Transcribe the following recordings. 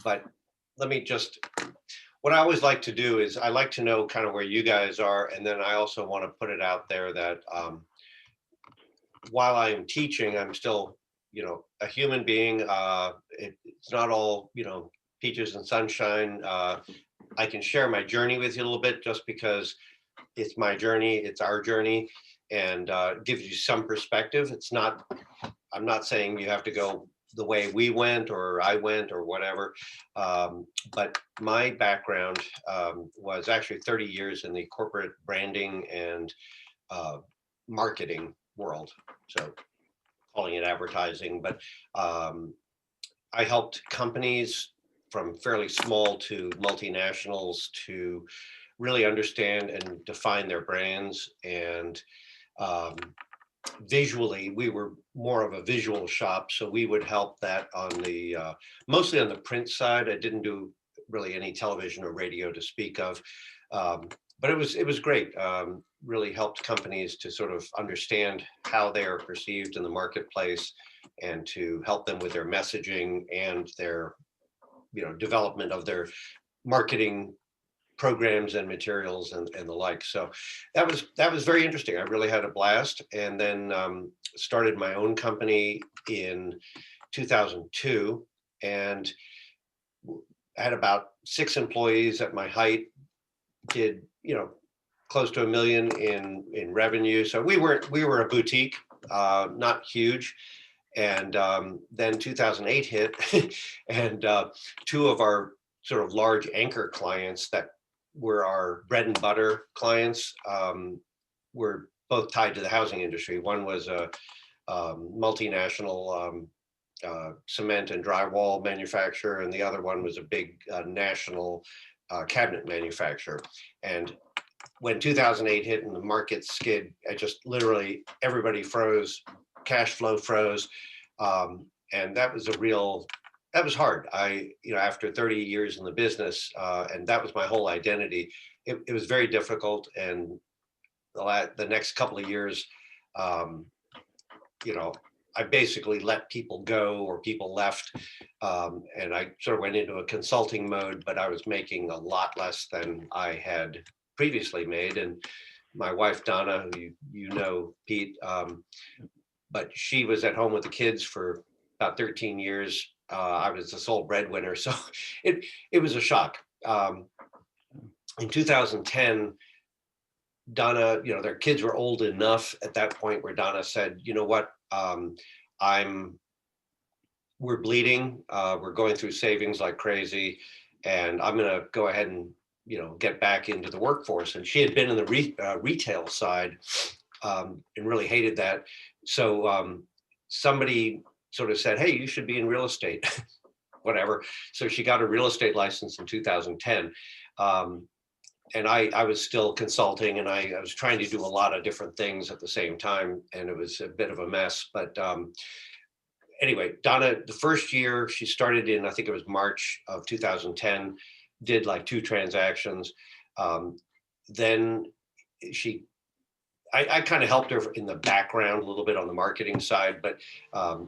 But let me just, what I always like to do is I like to know kind of where you guys are. And then I also want to put it out there that while I am teaching, I'm still, a human being. It's not all, peaches and sunshine. I can share my journey with you a little bit just because it's my journey, it's our journey, and gives you some perspective. I'm not saying you have to go the way we went or I went or whatever. But my background was actually 30 years in the corporate branding and uh, marketing world. So calling it advertising, but um, I helped companies from fairly small to multinationals to really understand and define their brands. And um, visually, we were more of a visual shop, so we would help that on the mostly on the print side. I didn't do really any television or radio to speak of, um, but it was great. Really helped companies to sort of understand how they are perceived in the marketplace, and to help them with their messaging and their development of their marketing programs and materials and the like. So that was very interesting. I really had a blast, and then started my own company in 2002, and had about 6 employees at my height. Did close to 1 million in revenue. So we were a boutique, not huge. And then 2008 hit, and two of our sort of large anchor clients that were our bread and butter clients were both tied to the housing industry. One was a multinational cement and drywall manufacturer, and the other one was a big national cabinet manufacturer. And when 2008 hit and the market skid, I just literally everybody froze, cash flow froze, and that was hard. After 30 years in the business, and that was my whole identity. It was very difficult, and the next couple of years, um, you know, I basically let people go, or people left, and I sort of went into a consulting mode. But I was making a lot less than I had previously made. And my wife Donna, who you know, Pete, but she was at home with the kids for about 13 years. I was the sole breadwinner, so it was a shock. In 2010, Donna, their kids were old enough at that point where Donna said, "You know what? I'm we're bleeding. We're going through savings like crazy, and I'm going to go ahead and get back into the workforce." And she had been in the retail side, and really hated that. So somebody sort of said, "Hey, you should be in real estate." Whatever. So she got a real estate license in 2010. Um, and I was still consulting, and I was trying to do a lot of different things at the same time, and it was a bit of a mess. But anyway, Donna, the first year she started in, I think it was March of 2010, did like 2 transactions. Then she, I kind of helped her in the background a little bit on the marketing side, but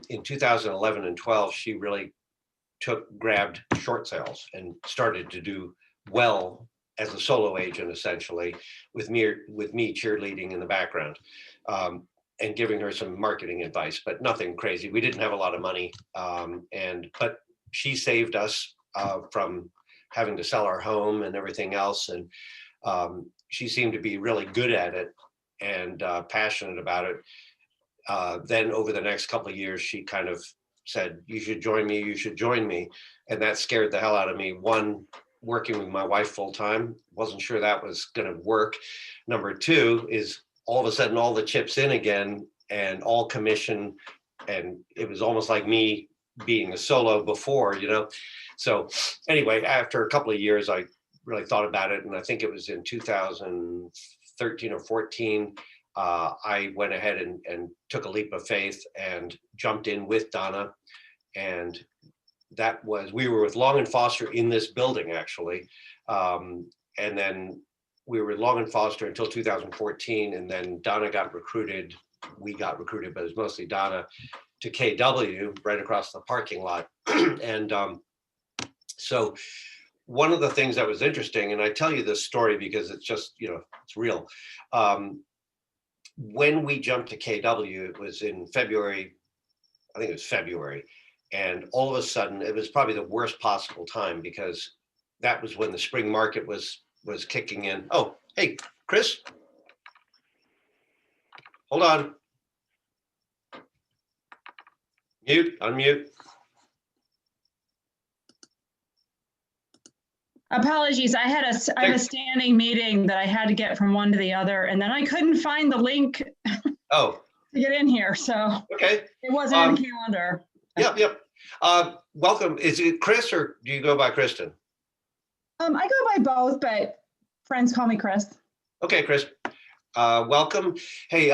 in 2011 and 12, she really grabbed short sales and started to do well as a solo agent, essentially, with me cheerleading in the background, and giving her some marketing advice, but nothing crazy. We didn't have a lot of money, but she saved us from having to sell our home and everything else. And she seemed to be really good at it and passionate about it. Then over the next couple of years, she kind of said, "You should join me, you should join me." And that scared the hell out of me. One, working with my wife full time, wasn't sure that was going to work. Number two is all of a sudden all the chips in again and all commission. And it was almost like me being a solo before. So anyway, after a couple of years, I really thought about it. And I think it was in 2013 or 14, I went ahead and took a leap of faith and jumped in with Donna. And we were with Long and Foster in this building, actually. And then we were with Long and Foster until 2014. And then Donna got recruited. We got recruited, but it was mostly Donna, to KW right across the parking lot. And So one of the things that was interesting, and I tell you this story because it's just, it's real. When we jumped to KW, it was in February. I think it was February. And all of a sudden, it was probably the worst possible time because that was when the spring market was kicking in. Oh, hey, Chris, hold on. Mute, unmute. Apologies, I had a standing meeting that I had to get from one to the other, and then I couldn't find the link to get in here, so okay, it wasn't in the calendar. Yep. Welcome. Is it Chris or do you go by Kristen? I go by both, but friends call me Chris. Okay, Chris. Welcome. Hey,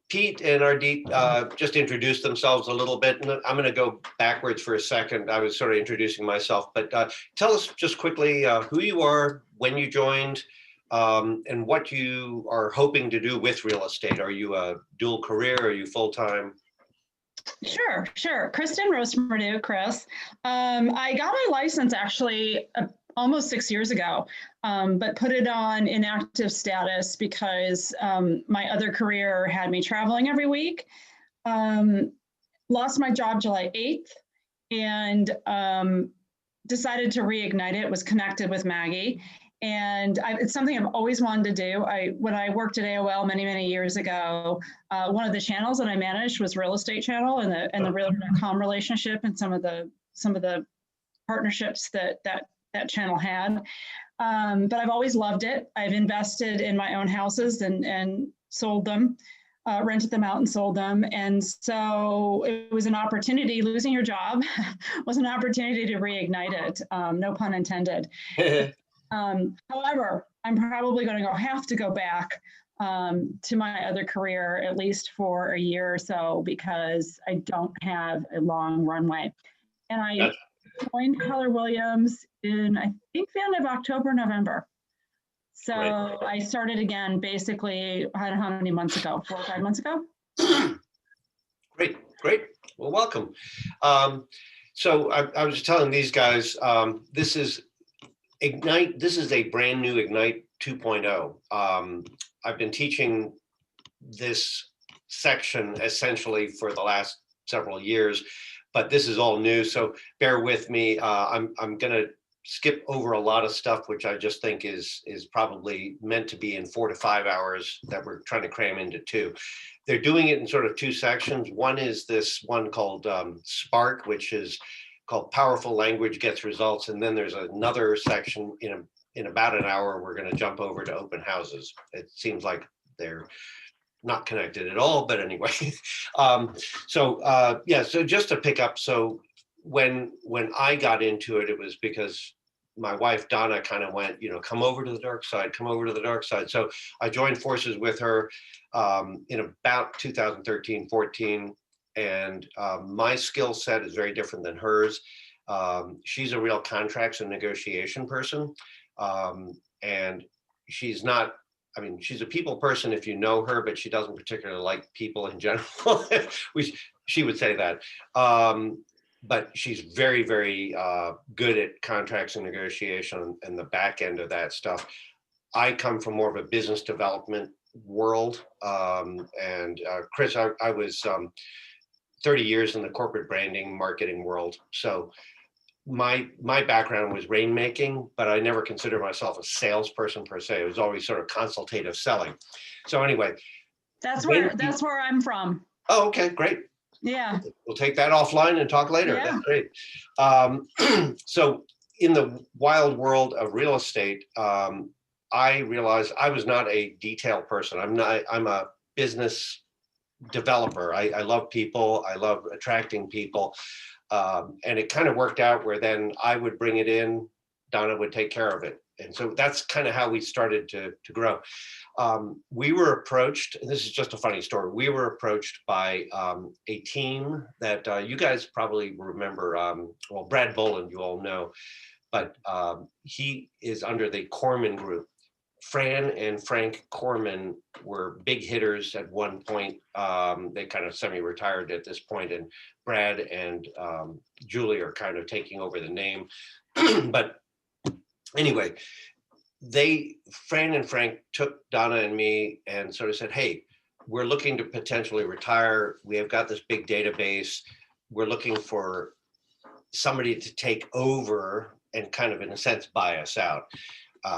Pete and Ardit just introduced themselves a little bit, and I'm going to go backwards for a second. I was sort of introducing myself, but tell us just quickly who you are, when you joined, and what you are hoping to do with real estate. Are you a dual career? Are you full-time? Sure. Kristen Rosemardu, Chris. I got my license actually almost 6 years ago, but put it on inactive status because my other career had me traveling every week. Lost my job July 8th and decided to reignite it, was connected with Maggie. And it's something I've always wanted to do. When I worked at AOL many years ago, one of the channels that I managed was Real Estate Channel and the Realtor.com relationship and some of the partnerships that channel had. But I've always loved it. I've invested in my own houses and sold them, rented them out and sold them. And so it was an opportunity. Losing your job was an opportunity to reignite it. No pun intended. However, I'm probably going to have to go back to my other career, at least for a year or so, because I don't have a long runway. And I joined Keller Williams in, I think, the end of October, November. So I started again, basically, I don't know how many months ago, 4 or 5 months ago. Great. Well, welcome. So I was telling these guys, this is Ignite. This is a brand new Ignite 2.0. I've been teaching this section essentially for the last several years, but this is all new. So bear with me. I'm going to skip over a lot of stuff, which I just think is probably meant to be in 4 to 5 hours that we're trying to cram into 2. They're doing it in sort of 2 sections. One is this one called Spark, which is called Powerful Language Gets Results. And then there's another section in about an hour, we're going to jump over to open houses. It seems like they're not connected at all, but anyway. So just to pick up. So when I got into it, it was because my wife, Donna, kind of went, come over to the dark side, come over to the dark side. So I joined forces with her in about 2013, 14. And my skill set is very different than hers. She's a real contracts and negotiation person. And she's not, she's a people person if you know her, but she doesn't particularly like people in general. She would say that. But she's very good at contracts and negotiation and the back end of that stuff. I come from more of a business development world. And Chris, I was 30 years in the corporate branding marketing world. So my background was rainmaking, but I never considered myself a salesperson per se. It was always sort of consultative selling. So anyway. That's where I'm from. Oh, okay, great. Yeah. We'll take that offline and talk later. Yeah. That's great. So in the wild world of real estate, I realized I was not a detail person. I'm a business developer. I love people. I love attracting people. And it kind of worked out where then I would bring it in, Donna would take care of it. And so that's kind of how we started to grow. We were approached, and this is just a funny story. We were approached by a team that you guys probably remember. Well, Brad Boland, you all know, but he is under the Corman Group. Fran and Frank Corman were big hitters at one point. They kind of semi-retired at this point, and Brad and Julie are kind of taking over the name. But anyway, Fran and Frank took Donna and me and sort of said, hey, we're looking to potentially retire. We have got this big database. We're looking for somebody to take over and kind of, in a sense, buy us out.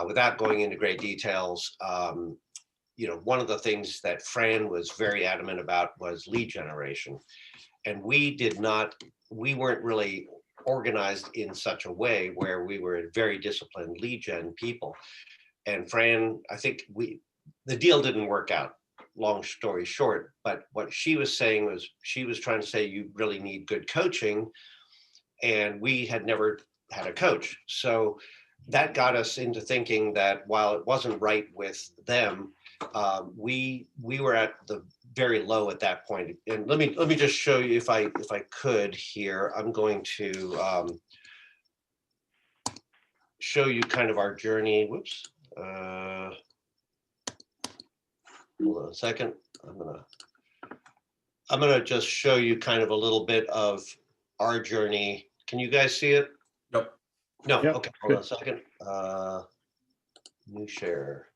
Without going into great details, one of the things that Fran was very adamant about was lead generation. And we weren't really organized in such a way where we were very disciplined lead gen people. And Fran, I think the deal didn't work out, long story short, but what she was saying was she was trying to say you really need good coaching, and we had never had a coach. So that got us into thinking that while it wasn't right with them, we were at the very low at that point. And let me just show you, if I could here, I'm going to show you kind of our journey. Whoops. Hold on a second. I'm gonna just show you kind of a little bit of our journey. Can you guys see it? Nope. No. Yep. Okay. Hold on a second. New share.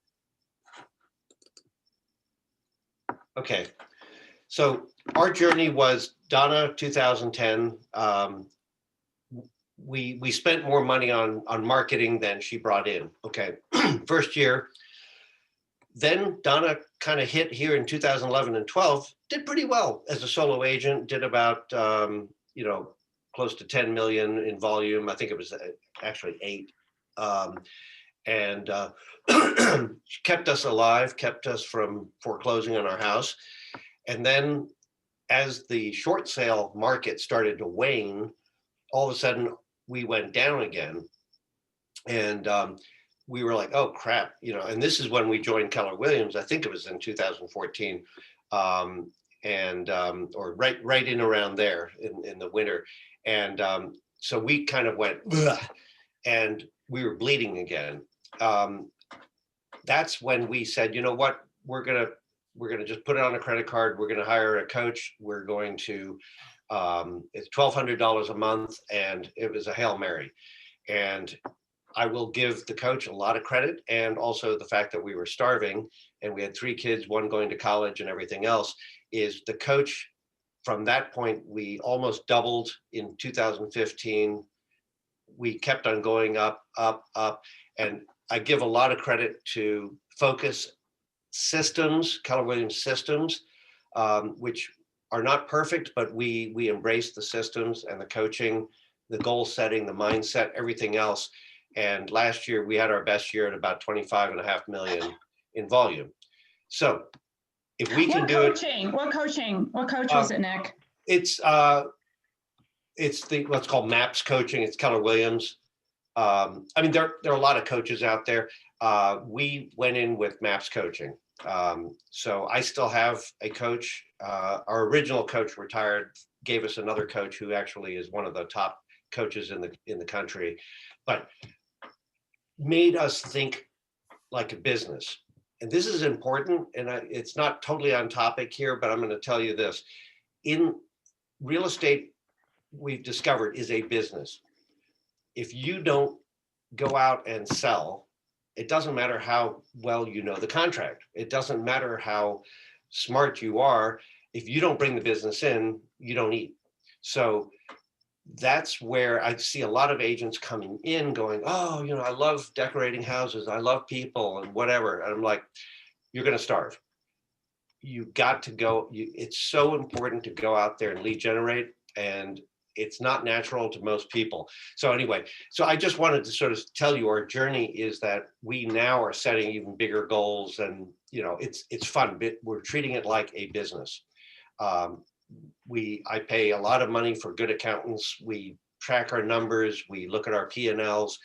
Okay. So our journey was Donna 2010. We spent more money on marketing than she brought in. Okay. First year. Then Donna kind of hit here in 2011 and 12, did pretty well as a solo agent, did about, close to 10 million in volume. I think it was actually 8. And she kept us alive, kept us from foreclosing on our house. And then as the short sale market started to wane, all of a sudden we went down again. And we were like, oh crap, and this is when we joined Keller Williams. I think it was in 2014, or right in around there in the winter. And so we kind of went, ugh, and we were bleeding again. That's when we said, you know what, we're gonna just put it on a credit card. We're gonna hire a coach. We're going to, it's $1,200 a month, and it was a Hail Mary. And I will give the coach a lot of credit, and also the fact that we were starving and we had 3 kids, one going to college and everything else, is the coach. From that point, we almost doubled in 2015. We kept on going up, up, up. And I give a lot of credit to Focus Systems, Keller Williams Systems, which are not perfect, but we embrace the systems and the coaching, the goal setting, the mindset, everything else. And last year we had our best year at about 25.5 million in volume. So if we can do it. What coach was it, Nick? It's what's called MAPS coaching. It's Keller Williams. I mean, there are a lot of coaches out there. We went in with MAPS coaching. So I still have a coach. Our original coach retired, gave us another coach who actually is one of the top coaches in the country, but made us think like a business. And this is important, and it's not totally on topic here, but I'm going to tell you this. In real estate, we've discovered is a business. If you don't go out and sell, it doesn't matter how well you know the contract. It doesn't matter how smart you are. If you don't bring the business in, you don't eat. So that's where I see a lot of agents coming in going, oh, I love decorating houses. I love people and whatever. And I'm like, you're going to starve. You got to go. It's so important to go out there and lead generate. And it's not natural to most people. So anyway, so I just wanted to sort of tell you our journey is that we now are setting even bigger goals, and it's fun. We're treating it like a business. I pay a lot of money for good accountants. We track our numbers. We look at our P&Ls.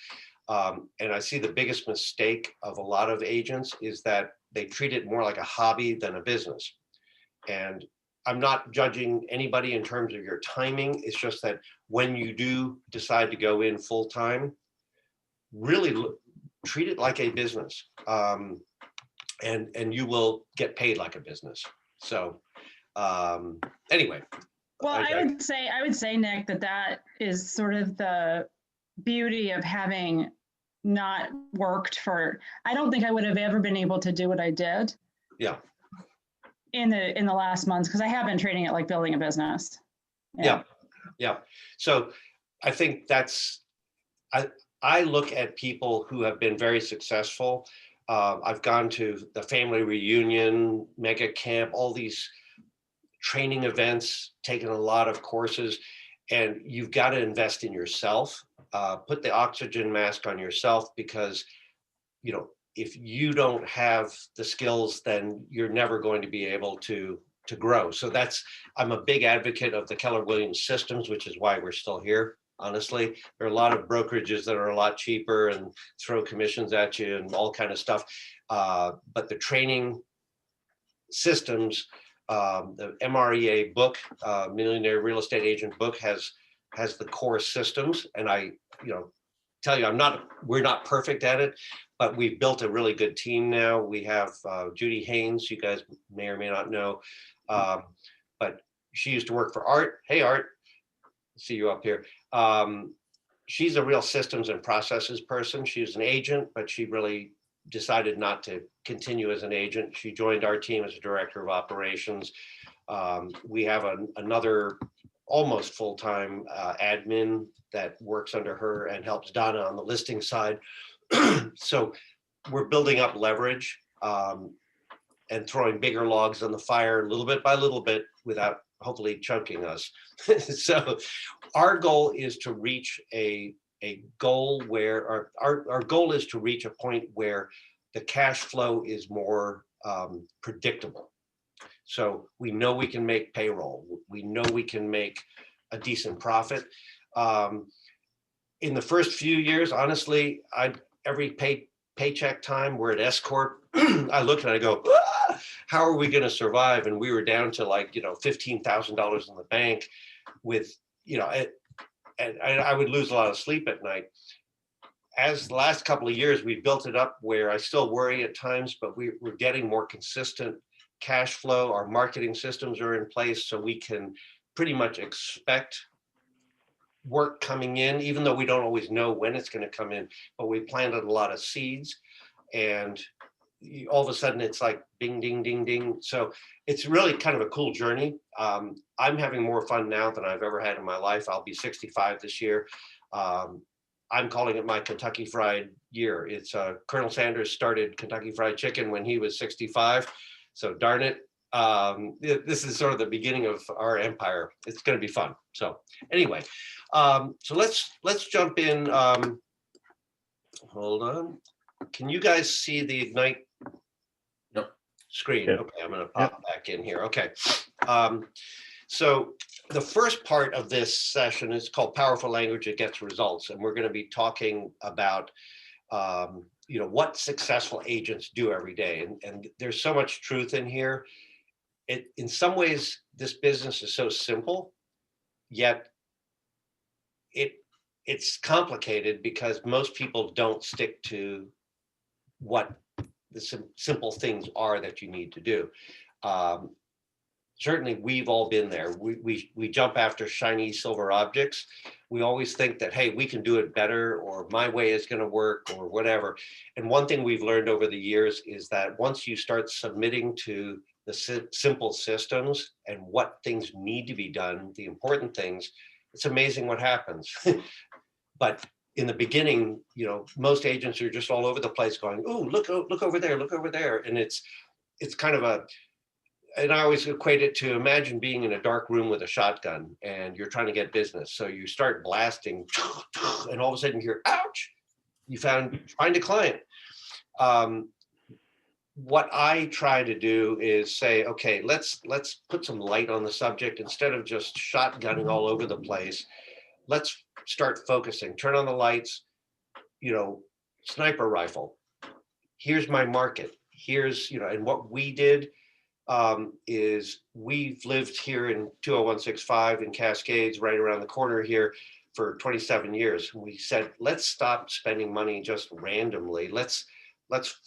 And I see the biggest mistake of a lot of agents is that they treat it more like a hobby than a business. And I'm not judging anybody in terms of your timing. It's just that when you do decide to go in full time, really treat it like a business, and you will get paid like a business. So anyway. Well, I would say, Nick, that is sort of the beauty of having not worked for, I don't think I would have ever been able to do what I did. Yeah. In the last months, because I have been treating it like building a business. Yeah. So I think I look at people who have been very successful. I've gone to the family reunion, mega camp, all these training events, taken a lot of courses, and you've got to invest in yourself. Put the oxygen mask on yourself, because, if you don't have the skills, then you're never going to be able to grow. So I'm a big advocate of the Keller Williams systems, which is why we're still here. Honestly, there are a lot of brokerages that are a lot cheaper and throw commissions at you and all kind of stuff. But the training systems, the MREA book, Millionaire Real Estate Agent book, has the core systems. And I, tell you, we're not perfect at it, but we've built a really good team now. We have Judy Haynes, you guys may or may not know, but she used to work for Art. Hey, Art, see you up here. She's a real systems and processes person. She was an agent, but she really decided not to continue as an agent. She joined our team as a director of operations. We have another almost full-time admin that works under her and helps Donna on the listing side. So we're building up leverage and throwing bigger logs on the fire little bit by little bit without hopefully choking us. So our goal is to reach a goal where our goal is to reach a point where the cash flow is more predictable. So we know we can make payroll. We know we can make a decent profit. In the first few years, honestly, every paycheck time we're at S Corp, I look and I go, how are we going to survive? And we were down to $15,000 in the bank with, and I would lose a lot of sleep at night. As the last couple of years, we've built it up where I still worry at times, but we're getting more consistent cash flow. Our marketing systems are in place, so we can pretty much expect work coming in, even though we don't always know when it's going to come in, but we planted a lot of seeds, and all of a sudden it's like ding, ding, ding, ding. So it's really kind of a cool journey. I'm having more fun now than I've ever had in my life. I'll be 65 this year. I'm calling it my Kentucky Fried year. It's Colonel Sanders started Kentucky Fried Chicken when he was 65. So darn it. This is sort of the beginning of our empire. It's going to be fun. So anyway, so let's jump in. Hold on. Can you guys see the Ignite screen? Yep. Okay, I'm going to pop back in here. Okay. So the first part of this session is called Powerful Language That Gets Results. And we're going to be talking about, what successful agents do every day. And there's so much truth in here. In some ways, this business is so simple, yet it's complicated because most people don't stick to what the simple things are that you need to do. Certainly, we've all been there. We jump after shiny silver objects. We always think that, hey, we can do it better, or my way is going to work, or whatever. And one thing we've learned over the years is that once you start submitting to the simple systems and what things need to be done, the important things, it's amazing what happens. But in the beginning, most agents are just all over the place going, oh, look over there, look over there. And it's kind of and I always equate it to, imagine being in a dark room with a shotgun and you're trying to get business. So you start blasting and all of a sudden you hear, ouch, you find a client. What I try to do is say, okay, let's put some light on the subject instead of just shotgunning all over the place. Let's start focusing, turn on the lights, sniper rifle. Here's my market. Here's, and what we did is we've lived here in 20165 in Cascades, right around the corner here, for 27 years. We said, let's stop spending money just randomly. Let's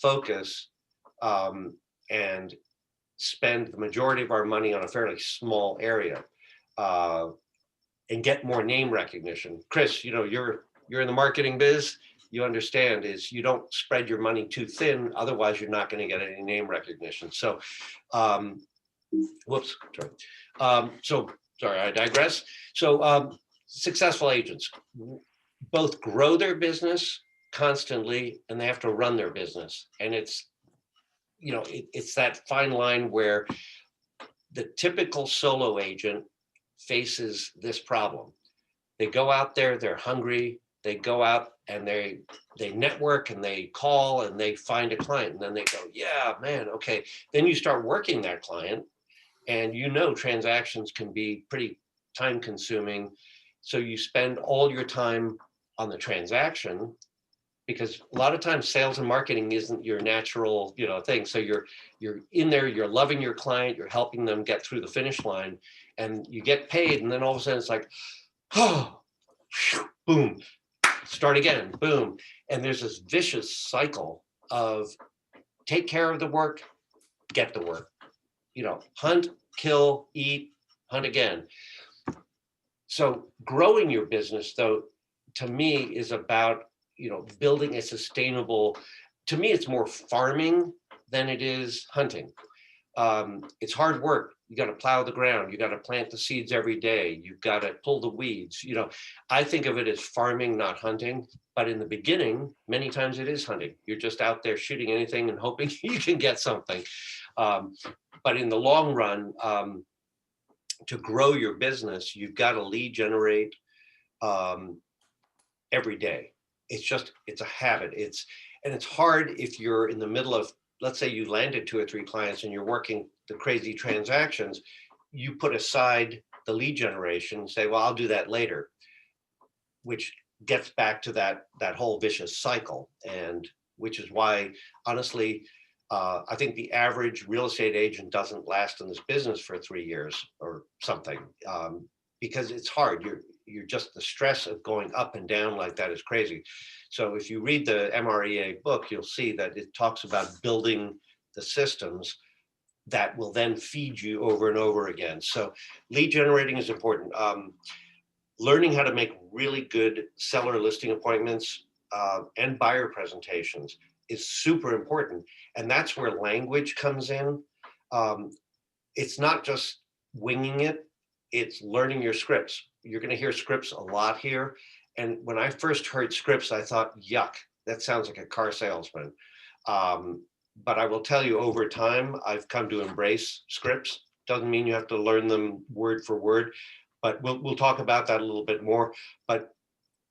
focus and spend the majority of our money on a fairly small area and get more name recognition. Chris, you're in the marketing biz. You understand is you don't spread your money too thin, otherwise you're not going to get any name recognition. So, whoops, sorry. Sorry, I digress. So successful agents both grow their business constantly and they have to run their business. And it's, it's that fine line where the typical solo agent faces this problem. They go out there, they're hungry, they go out and they network and they call and they find a client and then they go, yeah, man, okay. Then you start working that client and transactions can be pretty time consuming. So you spend all your time on the transaction because a lot of times sales and marketing isn't your natural, thing. So you're in there, you're loving your client, you're helping them get through the finish line and you get paid. And then all of a sudden it's like, oh, boom, start again, boom. And there's this vicious cycle of take care of the work, get the work, hunt, kill, eat, hunt again. So growing your business, though, to me is about, building a sustainable, to me, it's more farming than it is hunting. It's hard work. You got to plow the ground. You got to plant the seeds every day. You've got to pull the weeds. I think of it as farming, not hunting. But in the beginning, many times it is hunting. You're just out there shooting anything and hoping you can get something. But in the long run, to grow your business, you've got to lead generate every day. It's a habit. It's hard if you're in the middle of, let's say you landed 2 or 3 clients and you're working the crazy transactions, you put aside the lead generation and say, well, I'll do that later, which gets back to that whole vicious cycle. And which is why, honestly, I think the average real estate agent doesn't last in this business for 3 years or something, because it's hard. You're just, the stress of going up and down like that is crazy. So if you read the MREA book, you'll see that it talks about building the systems that will then feed you over and over again. So lead generating is important. Learning how to make really good seller listing appointments and buyer presentations is super important. And that's where language comes in. It's not just winging it, it's learning your scripts. You're going to hear scripts a lot here. And when I first heard scripts, I thought, yuck, that sounds like a car salesman. But I will tell you, over time, I've come to embrace scripts. Doesn't mean you have to learn them word for word, but we'll talk about that a little bit more. But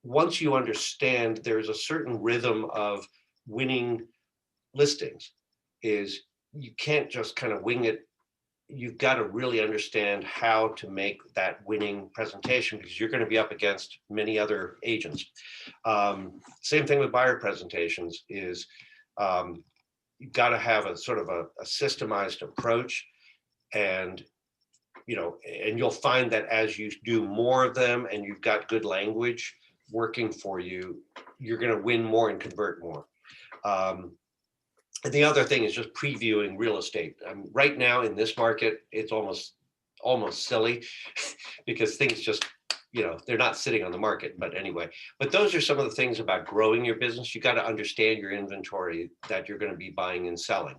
once you understand there's a certain rhythm of winning listings, is you can't just kind of wing it. You've got to really understand how to make that winning presentation because you're going to be up against many other agents. Same thing with buyer presentations is you've got to have a sort of a systemized approach, and and you'll find that as you do more of them and you've got good language working for you, you're going to win more and convert more. And the other thing is just previewing real estate. Right now in this market, it's almost silly because things just, they're not sitting on the market. But anyway, but those are some of the things about growing your business. You got to understand your inventory that you're going to be buying and selling.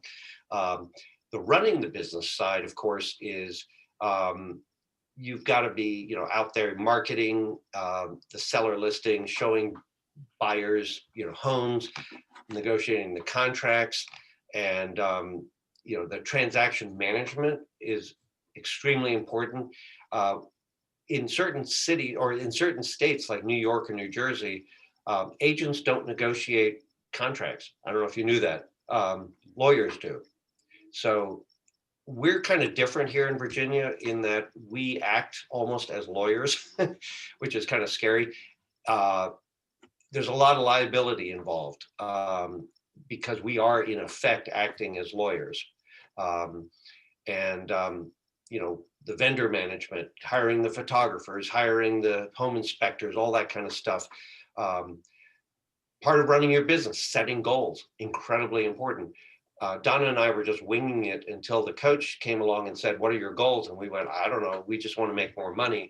The running the business side, of course, is you've got to be, out there marketing the seller listing, showing buyers, homes, negotiating the contracts, and the transaction management is extremely important. In certain cities or in certain states like New York or New Jersey, agents don't negotiate contracts. I don't know if you knew that. Lawyers do. So we're kind of different here in Virginia in that we act almost as lawyers, which is kind of scary. There's a lot of liability involved because we are in effect acting as lawyers. the vendor management, hiring the photographers, hiring the home inspectors, all that kind of stuff. Part of running your business, setting goals, incredibly important. Donna and I were just winging it until the coach came along and said, "What are your goals?" And we went, "I don't know. We just want to make more money."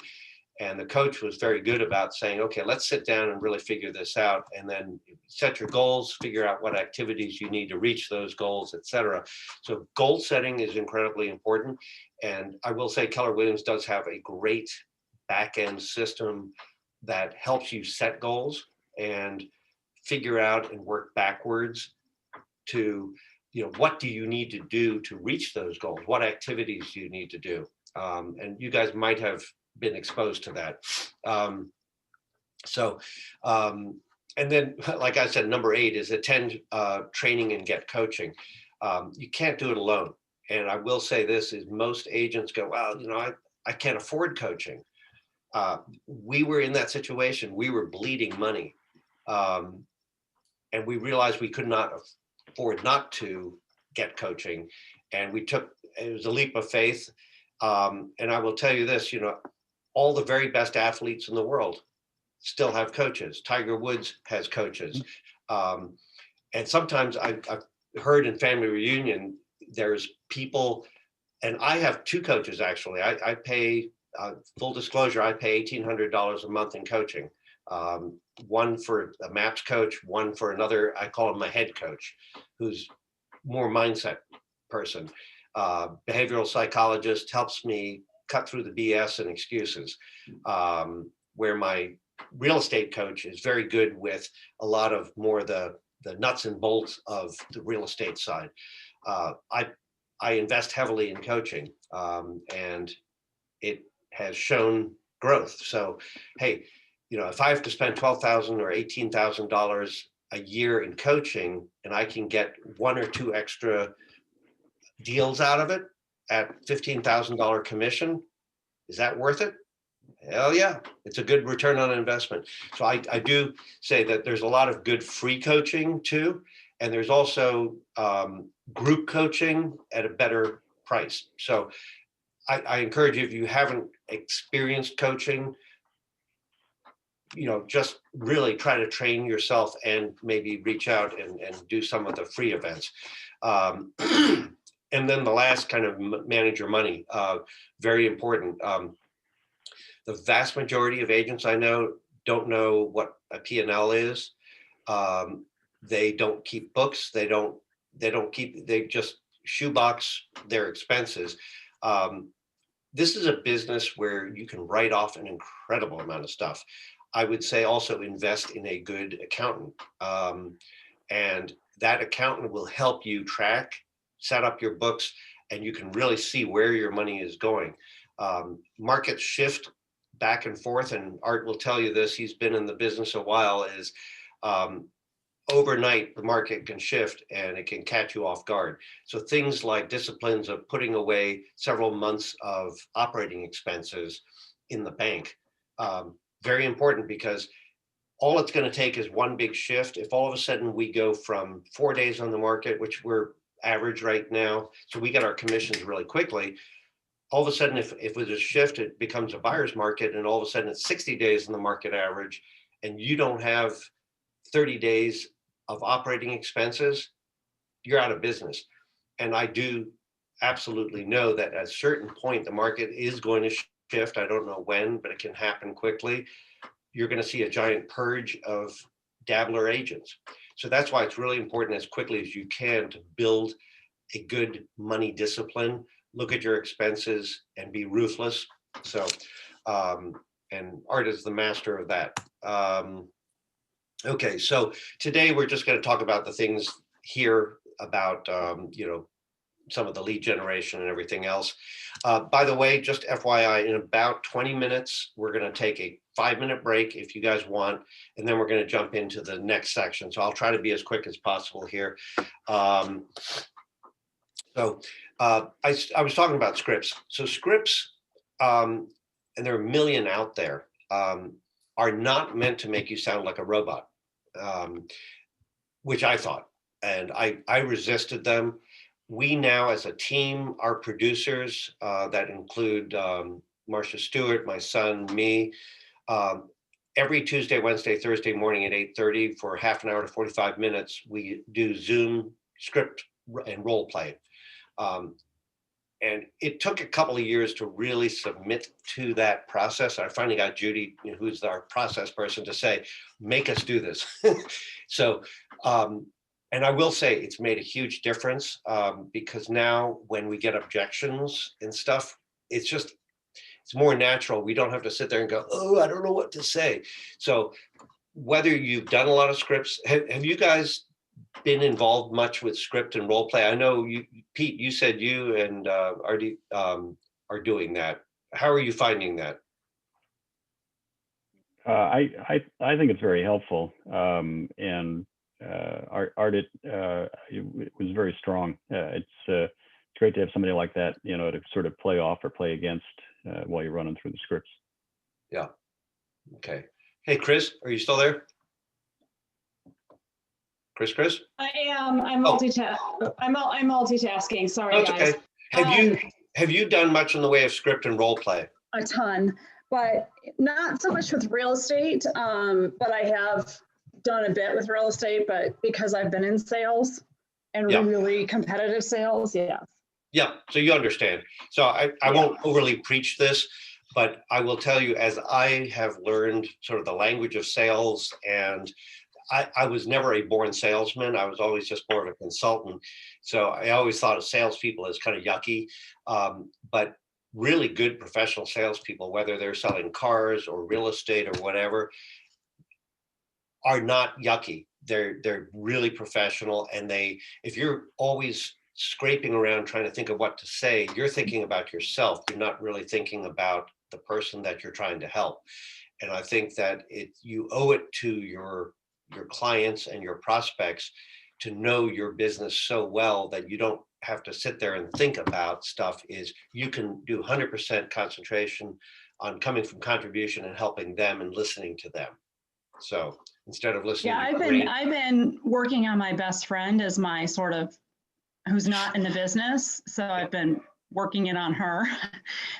And the coach was very good about saying, "Okay, let's sit down and really figure this out. And then set your goals, figure out what activities you need to reach those goals, et cetera." So goal setting is incredibly important. And I will say Keller Williams does have a great back end system that helps you set goals and figure out and work backwards to, what do you need to do to reach those goals? What activities do you need to do? And you guys might have been exposed to that. So, and then, like I said, number 8 is attend training and get coaching. You can't do it alone. And I will say this is most agents go, "Well, I can't afford coaching." We were in that situation. We were bleeding money. And we realized we could not afford not to get coaching. And it was a leap of faith. And I will tell you this, all the very best athletes in the world still have coaches. Tiger Woods has coaches. And sometimes I've heard in family reunion, there's people, and I have 2 coaches actually. I pay, full disclosure, I pay $1,800 a month in coaching. One for a MAPS coach, one for another, I call him my head coach, who's more mindset person. Behavioral psychologist, helps me cut through the BS and excuses. Where my real estate coach is very good with a lot of more the nuts and bolts of the real estate side. I invest heavily in coaching, and it has shown growth. So, hey, if I have to spend $12,000 or $18,000 a year in coaching, and I can get 1 or 2 extra deals out of it at $15,000 commission, is that worth it? Hell yeah, it's a good return on investment. So I do say that there's a lot of good free coaching too, and there's also group coaching at a better price. So I encourage you, if you haven't experienced coaching, just really try to train yourself and maybe reach out and do some of the free events. And then the last kind of manage your money, very important. The vast majority of agents I know don't know what a P&L is. They don't keep books. They just shoebox their expenses. This is a business where you can write off an incredible amount of stuff. I would say also invest in a good accountant. And that accountant will help you track, set up your books, and you can really see where your money is going. Markets shift back and forth, and Art will tell you this, he's been in the business a while, is overnight the market can shift and it can catch you off guard. So things like disciplines of putting away several months of operating expenses in the bank, very important, because all it's going to take is one big shift. If all of a sudden we go from 4 days on the market, which we're average right now, so we get our commissions really quickly. All of a sudden, if there's a shift, it becomes a buyer's market, and all of a sudden it's 60 days in the market average, and you don't have 30 days of operating expenses, you're out of business. And I do absolutely know that at a certain point, the market is going to shift. I don't know when, but it can happen quickly. You're going to see a giant purge of dabbler agents. So that's why it's really important as quickly as you can to build a good money discipline, look at your expenses and be ruthless. So, and Art is the master of that. Okay, so today we're just going to talk about the things here about, some of the lead generation and everything else. By the way, just FYI, in about 20 minutes, we're going to take a 5-minute break if you guys want, and then we're going to jump into the next section. So I'll try to be as quick as possible here. I was talking about scripts. So scripts, and there are a million out there, are not meant to make you sound like a robot, which I thought, and I resisted them. we now as a team, our producers that include Marcia Stewart, my son, me, um, every Tuesday, Wednesday, Thursday morning at 8:30 for half an hour to 45 minutes, we do Zoom script and role play. Um, and it took a couple of years to really submit to that process. I finally got Judy, who's our process person, to say, make us do this. So, and I will say it's made a huge difference because now when we get objections and stuff, it's more natural. We don't have to sit there and go, oh, I don't know what to say. So whether you've done a lot of scripts, have you guys been involved much with script and role play? I know you, Pete, you said you and Artie are doing that. How are you finding that? I think it's very helpful, and Art it was very strong. It's great to have somebody like that, to sort of play off or play against while you're running through the scripts. Yeah. Okay. Hey, Chris, are you still there? Chris? I am. I'm Oh. I'm multitasking. Sorry, That's guys. okay. Have you done much in the way of script and role play? A ton, but not so much with real estate. But I have done a bit with real estate, but because I've been in sales and Yeah. really competitive sales, yeah. Yeah, so you understand. So I won't overly preach this, but I will tell you, as I have learned sort of the language of sales, and I was never a born salesman. I was always just more of a consultant. So I always thought of salespeople as kind of yucky, but really good professional salespeople, whether they're selling cars or real estate or whatever, are not yucky. They're really professional, and if you're always scraping around trying to think of what to say, you're thinking about yourself. You're not really thinking about the person that you're trying to help. And I think that you owe it to your clients and your prospects to know your business so well that you don't have to sit there and think about stuff. Is you can do 100% concentration on coming from contribution and helping them and listening to them. So instead of listening, I've been working on my best friend as my sort of who's not in the business. So I've been working it on her.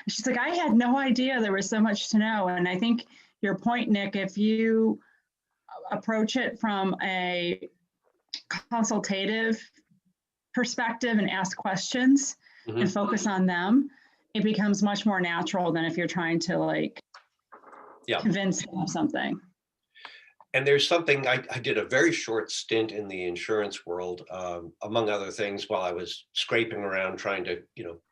She's like, I had no idea there was so much to know. And I think your point, Nick, if you approach it from a consultative perspective and ask questions and focus on them, it becomes much more natural than if you're trying to convince them of something. And there's something, I did a very short stint in the insurance world, among other things, while I was scraping around trying to,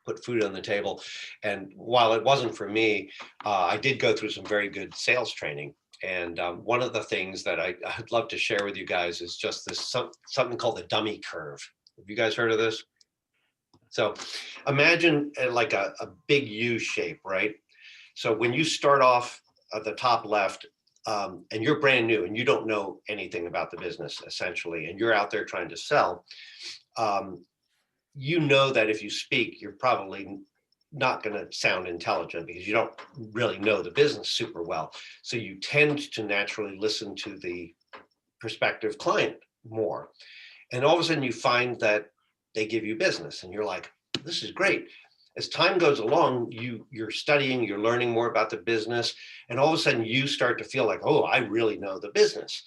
put food on the table. And while it wasn't for me, I did go through some very good sales training. And one of the things that I'd love to share with you guys is just this something called the dummy curve. Have you guys heard of this? So imagine like a big U shape, right? So when you start off at the top left, and you're brand new and you don't know anything about the business essentially, and you're out there trying to sell, you know that if you speak, you're probably not going to sound intelligent because you don't really know the business super well. So you tend to naturally listen to the prospective client more. And all of a sudden you find that they give you business and you're like, this is great. As time goes along, you're studying, you're learning more about the business, and all of a sudden you start to feel like, oh, I really know the business.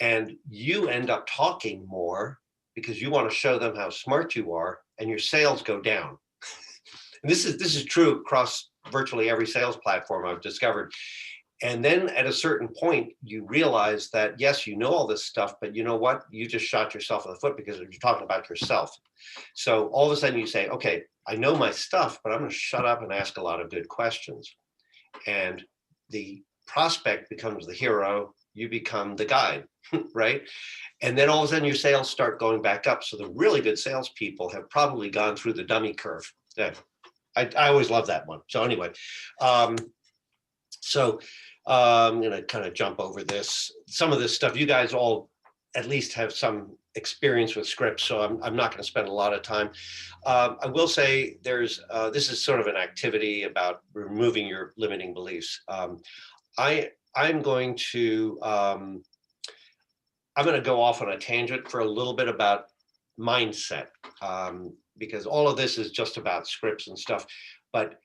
And you end up talking more because you want to show them how smart you are, and your sales go down. And this is true across virtually every sales platform I've discovered. And then at a certain point, you realize that, yes, you know all this stuff, but you know what? You just shot yourself in the foot because you're talking about yourself. So all of a sudden you say, okay, I know my stuff, but I'm going to shut up and ask a lot of good questions. And the prospect becomes the hero. You become the guide, right? And then all of a sudden your sales start going back up. So the really good salespeople have probably gone through the dummy curve. Yeah. I always love that one. So anyway, I'm going to kind of jump over this. Some of this stuff, you guys all at least have some experience with scripts, so I'm not going to spend a lot of time. I will say this is sort of an activity about removing your limiting beliefs. I'm going to go off on a tangent for a little bit about mindset, because all of this is just about scripts and stuff. But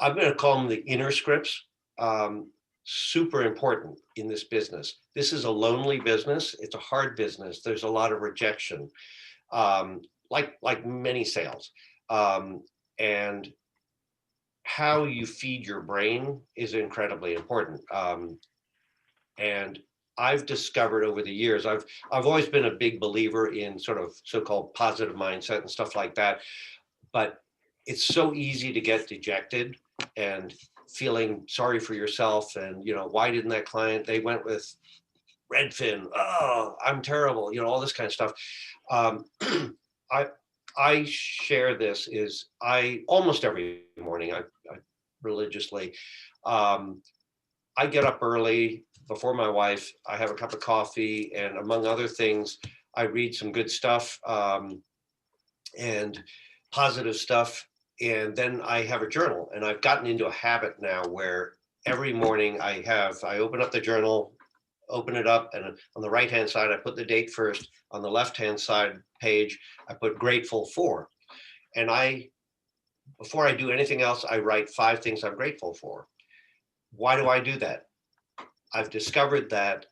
I'm going to call them the inner scripts. Super important in this business. This is a lonely business. It's a hard business. There's a lot of rejection, like many sales. And how you feed your brain is incredibly important. And I've discovered over the years, I've always been a big believer in sort of so-called positive mindset and stuff like that. But it's so easy to get dejected and feeling sorry for yourself. And, why didn't that client, they went with Redfin. Oh, I'm terrible. All this kind of stuff. I share this is almost every morning, I religiously, I get up early before my wife. I have a cup of coffee, and among other things, I read some good stuff and positive stuff. And then I have a journal, and I've gotten into a habit now where every morning I open up the journal, open it up, and on the right-hand side, I put the date first. On the left-hand side page, I put grateful for. And before I do anything else, I write 5 things I'm grateful for. Why do I do that? I've discovered that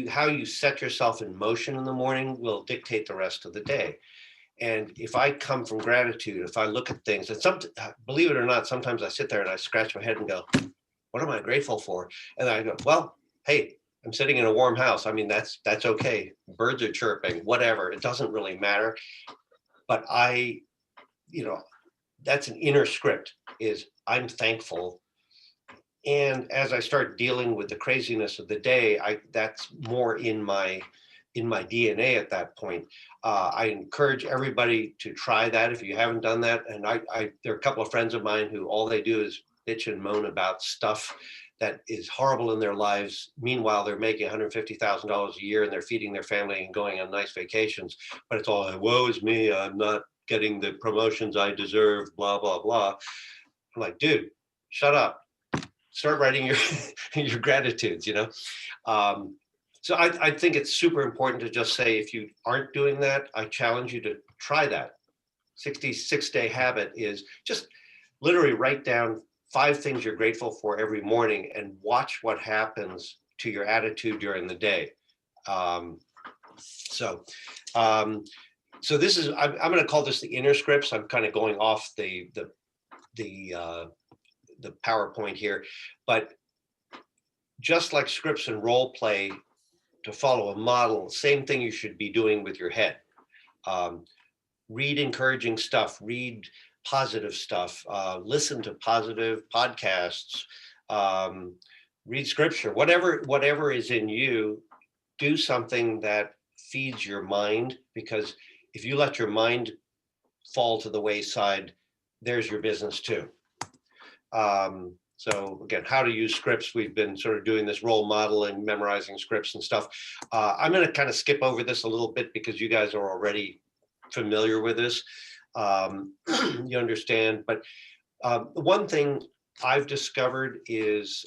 how you set yourself in motion in the morning will dictate the rest of the day. And if I come from gratitude, if I look at things, and believe it or not, sometimes I sit there and I scratch my head and go, what am I grateful for? And I go, well, hey, I'm sitting in a warm house. I mean, that's okay. Birds are chirping, whatever. It doesn't really matter. But that's an inner script, is I'm thankful. And as I start dealing with the craziness of the day, that's more in my DNA at that point. I encourage everybody to try that if you haven't done that. And there are a couple of friends of mine who all they do is bitch and moan about stuff that is horrible in their lives. Meanwhile, they're making $150,000 a year and they're feeding their family and going on nice vacations. But it's all like, woe is me, I'm not getting the promotions I deserve, blah, blah, blah. I'm like, dude, shut up. Start writing your gratitudes, So I think it's super important to just say, if you aren't doing that, I challenge you to try that. 66-day habit is just literally write down 5 things you're grateful for every morning and watch what happens to your attitude during the day. So this is, I'm going to call this the inner scripts. I'm kind of going off the PowerPoint here, but just like scripts and role play, to follow a model, same thing you should be doing with your head. Read encouraging stuff, read positive stuff, listen to positive podcasts, read scripture, whatever is in you, do something that feeds your mind, because if you let your mind fall to the wayside, there's your business too. So again, how to use scripts. We've been sort of doing this role modeling, memorizing scripts and stuff. I'm going to kind of skip over this a little bit because you guys are already familiar with this. You understand. But one thing I've discovered is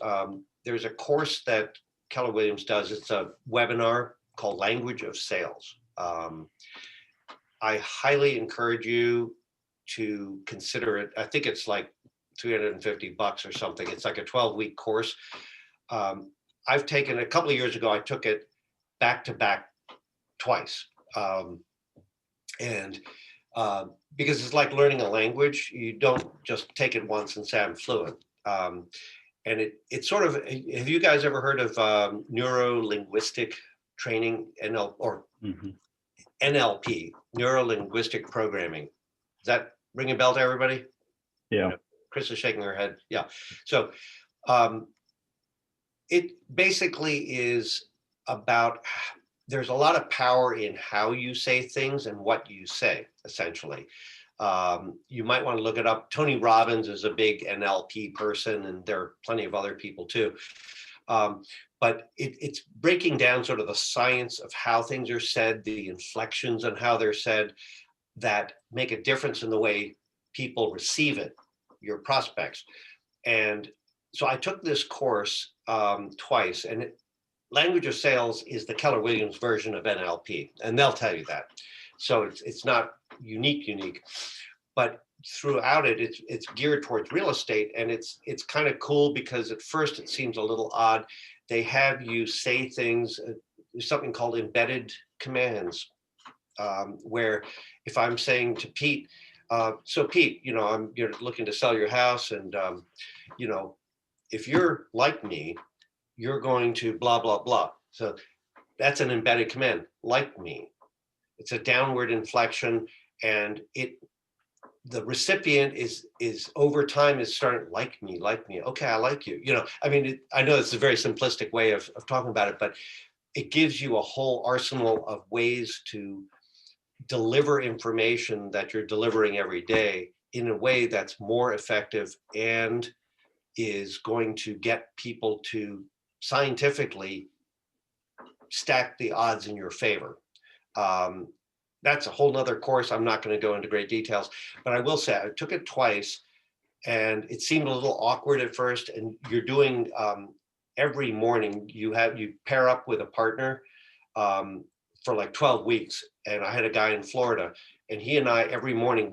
there's a course that Keller Williams does. It's a webinar called Language of Sales. I highly encourage you to consider it. I think it's like $350 or something. It's like a 12-week course. I've taken a couple of years ago, I took it back to back twice. And because it's like learning a language, you don't just take it once and say I'm fluent. And it's sort of, have you guys ever heard of neuro-linguistic training, NLP, neuro-linguistic programming? Does that ring a bell to everybody? Yeah. Chris is shaking her head. Yeah. So it basically is about, there's a lot of power in how you say things and what you say, essentially. You might want to look it up. Tony Robbins is a big NLP person, and there are plenty of other people too. But it's breaking down sort of the science of how things are said, the inflections and how they're said, that make a difference in the way people receive it, your prospects. And so I took this course twice, and language of sales is the Keller Williams version of NLP, and they'll tell you that. So it's not unique, but throughout it, it's geared towards real estate, and it's kind of cool because at first it seems a little odd. They have you say things. There's something called embedded commands, where if I'm saying to Pete, so Pete, you're looking to sell your house, and if you're like me, you're going to blah blah blah. So that's an embedded command, like me. It's a downward inflection, and the recipient is over time is starting like me. Okay, I like you. I know it's a very simplistic way of talking about it, but it gives you a whole arsenal of ways to deliver information that you're delivering every day in a way that's more effective and is going to get people to scientifically stack the odds in your favor. That's a whole nother course. I'm not going to go into great details, but I will say I took it twice and it seemed a little awkward at first. And you're doing every morning, you pair up with a partner for like 12 weeks. And I had a guy in Florida, and he and I, every morning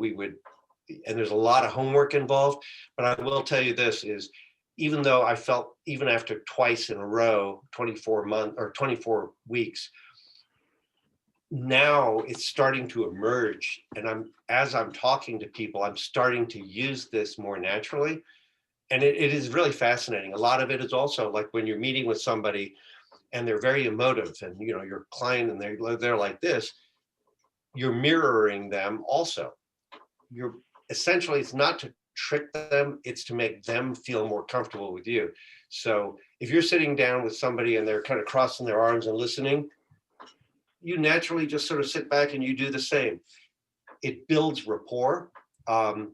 and there's a lot of homework involved, but I will tell you this is, even though I felt, even after twice in a row, 24 weeks, now it's starting to emerge. And as I'm talking to people, I'm starting to use this more naturally. And it is really fascinating. A lot of it is also like when you're meeting with somebody and they're very emotive, and your client, and they're like this, you're mirroring them also. You're essentially, it's not to trick them, it's to make them feel more comfortable with you. So if you're sitting down with somebody and they're kind of crossing their arms and listening, you naturally just sort of sit back and you do the same. It builds rapport. And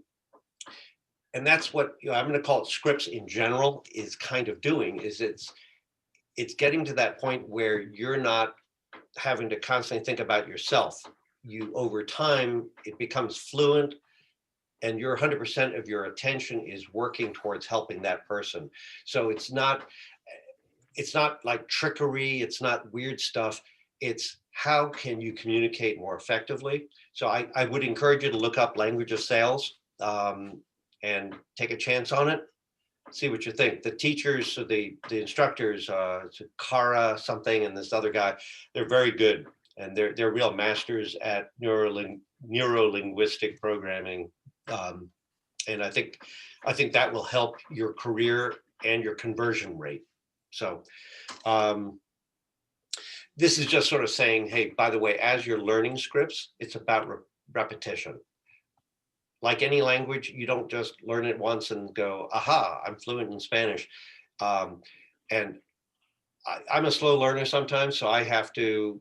that's what I'm going to call it, scripts in general is kind of doing, is it's getting to that point where you're not having to constantly think about yourself. Over time, it becomes fluent, and your 100% of your attention is working towards helping that person. So it's not like trickery, it's not weird stuff. It's how can you communicate more effectively? So I would encourage you to look up language of sales and take a chance on it. See what you think. The teachers, so the instructors, Kara something and this other guy, they're very good, and they're real masters at neuro-linguistic programming. And I think that will help your career and your conversion rate. So this is just sort of saying, hey, by the way, as you're learning scripts, it's about repetition. Like any language, you don't just learn it once and go, aha, I'm fluent in Spanish. And I'm a slow learner sometimes, so I have to,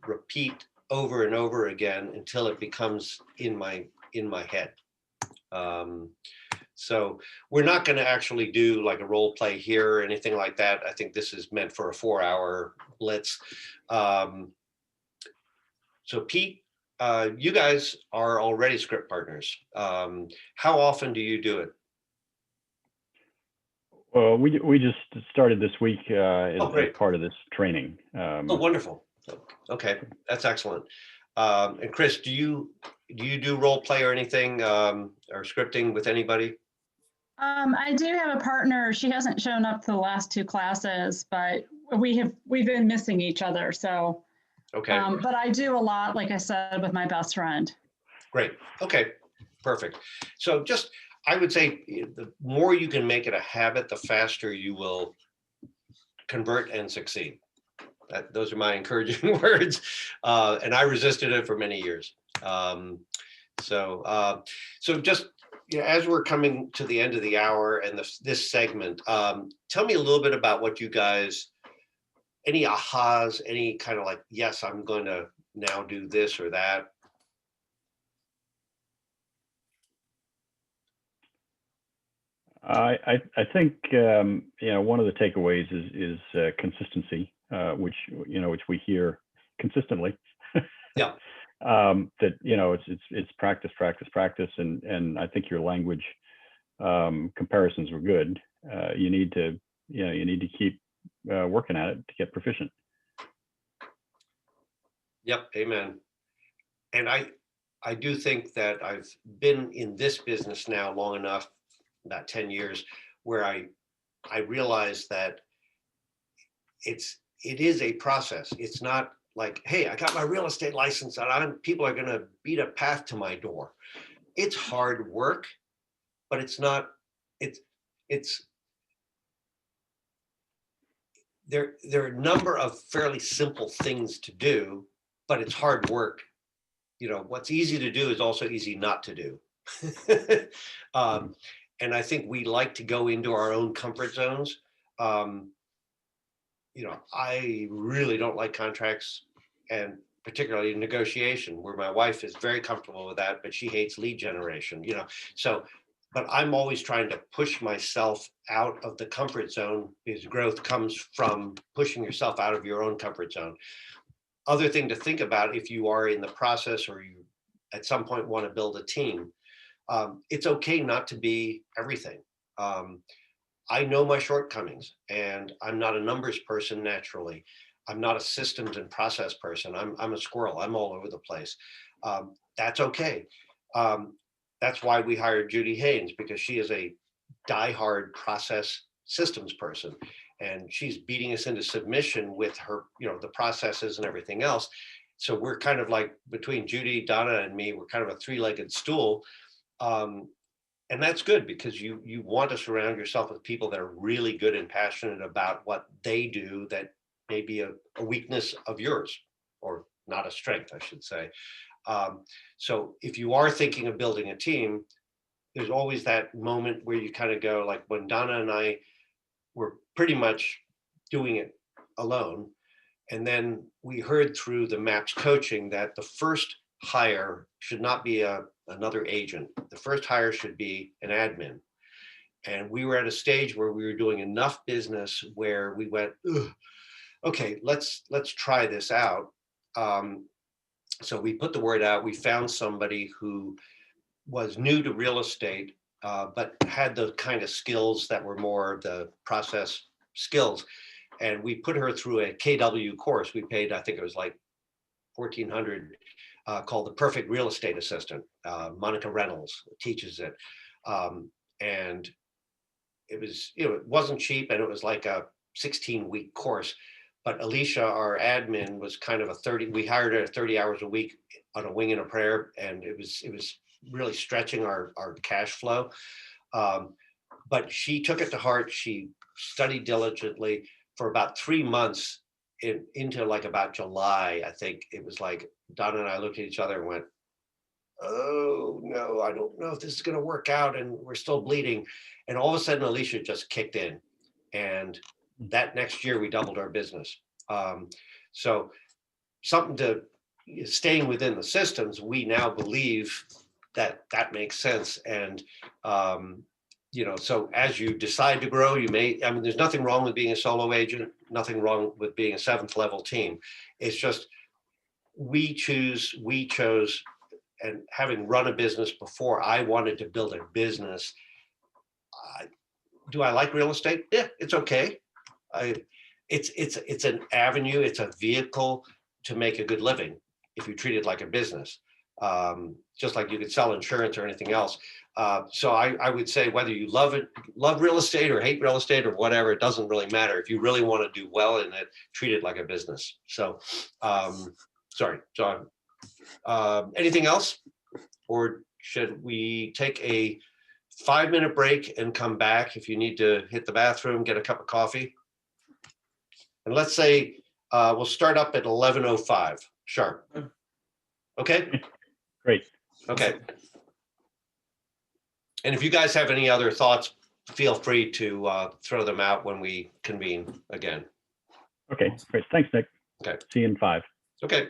repeat over and over again until it becomes in my head. So we're not going to actually do like a role play here or anything like that. I think this is meant for a 4-hour blitz. So Pete, you guys are already script partners. How often do you do it? Well, we just started this week as part of this training. Oh, wonderful. Okay, that's excellent. And Chris, do you do role play or anything or scripting with anybody? I do have a partner. She hasn't shown up to the last 2 classes, but we've been missing each other. So, okay. But I do a lot, like I said, with my best friend. Great. Okay, perfect. So I would say the more you can make it a habit, the faster you will convert and succeed. Those are my encouraging words. And I resisted it for many years. So just, as we're coming to the end of the hour and this segment, tell me a little bit about what you guys, any ahas, any kind of like, yes, I'm going to now do this or that. I think one of the takeaways is consistency, which we hear consistently. Yeah. That it's practice, and I think your language comparisons were good. You need to keep working at it to get proficient. Yep, amen. And I do think that I've been in this business now long enough, about 10 years, where I realize that it is a process. It's not like, hey, I got my real estate license and people are going to beat a path to my door. It's hard work, but it's not, it's there are a number of fairly simple things to do, but it's hard work. You know, what's easy to do is also easy not to do. And I think we like to go into our own comfort zones. You know, I really don't like contracts, and particularly negotiation, where my wife is very comfortable with that, but she hates lead generation, you know. So, but I'm always trying to push myself out of the comfort zone, because growth comes from pushing yourself out of your own comfort zone. Other thing to think about, if you are in the process or you at some point want to build a team, it's okay not to be everything. I know my shortcomings, and I'm not a numbers person naturally. I'm not a systems and process person. I'm a squirrel. I'm all over the place. That's okay. That's why we hired Judy Haynes, because she is a diehard process systems person, and she's beating us into submission with her, you know, the processes and everything else. So we're kind of like, between Judy, Donna, and me, we're kind of a three-legged stool. And that's good, because you want to surround yourself with people that are really good and passionate about what they do, that may be a weakness of yours, or not a strength, I should say. So if you are thinking of building a team, there's always that moment where you kind of go, like when Donna and I were pretty much doing it alone. And then we heard through the MAPS coaching that the first hire should not be another agent. The first hire should be an admin. And we were at a stage where we were doing enough business where we went, okay, let's try this out. So we put the word out. We found somebody who was new to real estate, but had the kind of skills that were more the process skills. And we put her through a KW course. We paid, I think it was like $1,400, called the Perfect Real Estate Assistant. Monica Reynolds teaches it. And it was, you know, it wasn't cheap, and it was like a 16-week course. But Alicia, our admin, was kind of we hired her 30 hours a week on a wing and a prayer. And it was really stretching our cash flow. But she took it to heart. She studied diligently for about 3 months. Into like about July, I think it was like Donna and I looked at each other and went, oh no, I don't know if this is going to work out, and we're still bleeding. And all of a sudden Alicia just kicked in, and that next year we doubled our business. So something to staying within the systems, we now believe that makes sense. And you know, so as you decide to grow, I mean, there's nothing wrong with being a solo agent, nothing wrong with being a 7th level team. It's just, we chose, and having run a business before, I wanted to build a business. Do I like real estate? Yeah, it's okay. It's an avenue, it's a vehicle to make a good living if you treat it like a business. Just like you could sell insurance or anything else. So I would say, whether you love real estate or hate real estate or whatever, it doesn't really matter. If you really want to do well in it, treat it like a business. So, sorry, John. Anything else? Or should we take a 5-minute break and come back if you need to hit the bathroom, get a cup of coffee? And let's say we'll start up at 11:05 sharp. Okay? Great. Okay. And if you guys have any other thoughts, feel free to throw them out when we convene again. Okay, great. Thanks, Nick. Okay. See you in 5. Okay.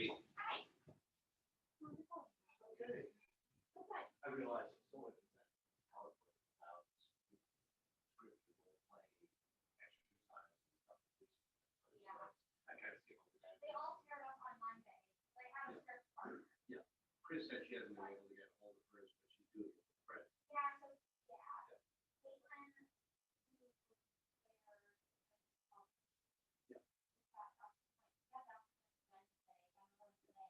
Hey. Okay. I realize it's only PowerPoint about script role play exercise and stuff. I kind of skip over that. They all start up on Monday. They have a script part. Yeah. Chris said she hasn't been able to get a hold of hers, but she's doing it with Fred. Yeah, so, yeah. Caitlin, who's there, Yeah. got up, Wednesday, got one today.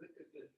Good, good, good.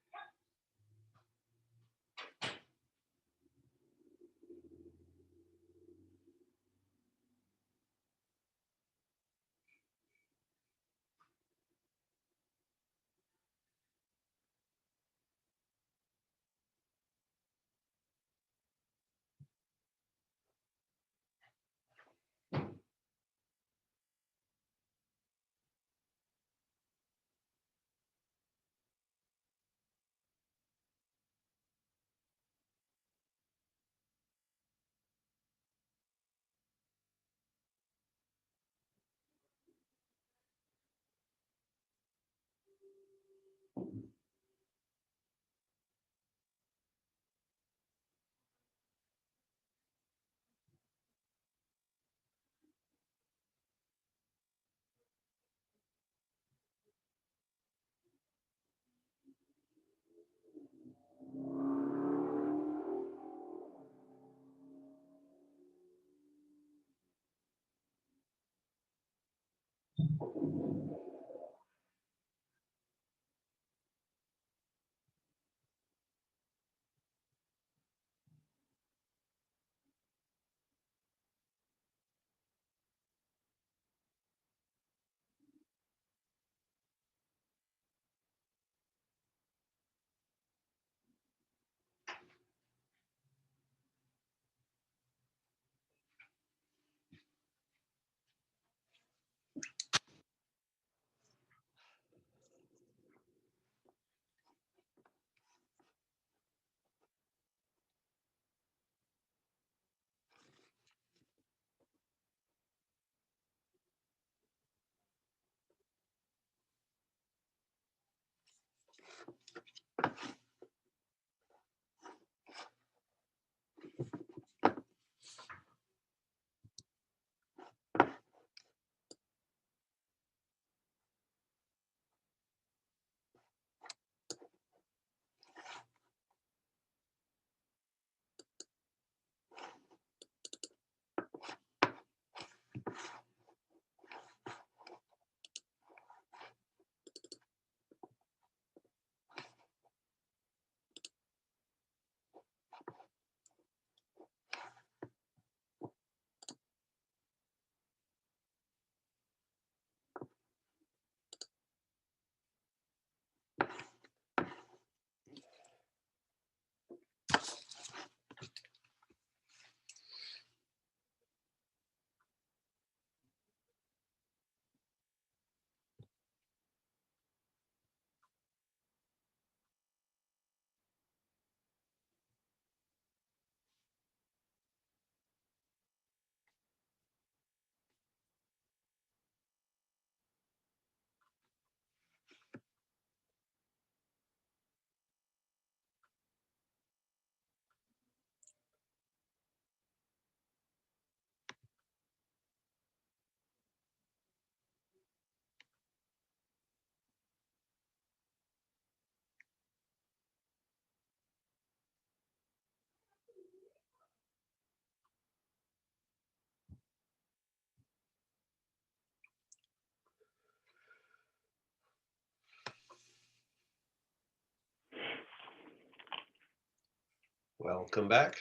Welcome back.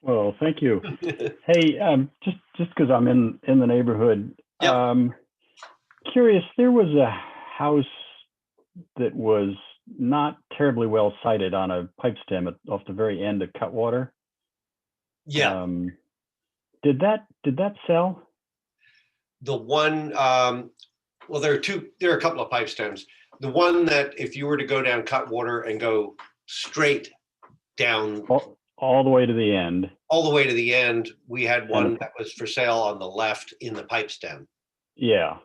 Well, thank you. Hey, just because I'm in the neighborhood, Yep. Curious. There was a house that was not terribly well sited on a pipe stem off the very end of Cutwater. Yeah. Did that sell? The one, well, there are a couple of pipe stems. The one that if you were to go down Cutwater and go straight down, all the way to the end. all the way to the end. We had one And- that was for sale on the left in the pipe stem. Yeah,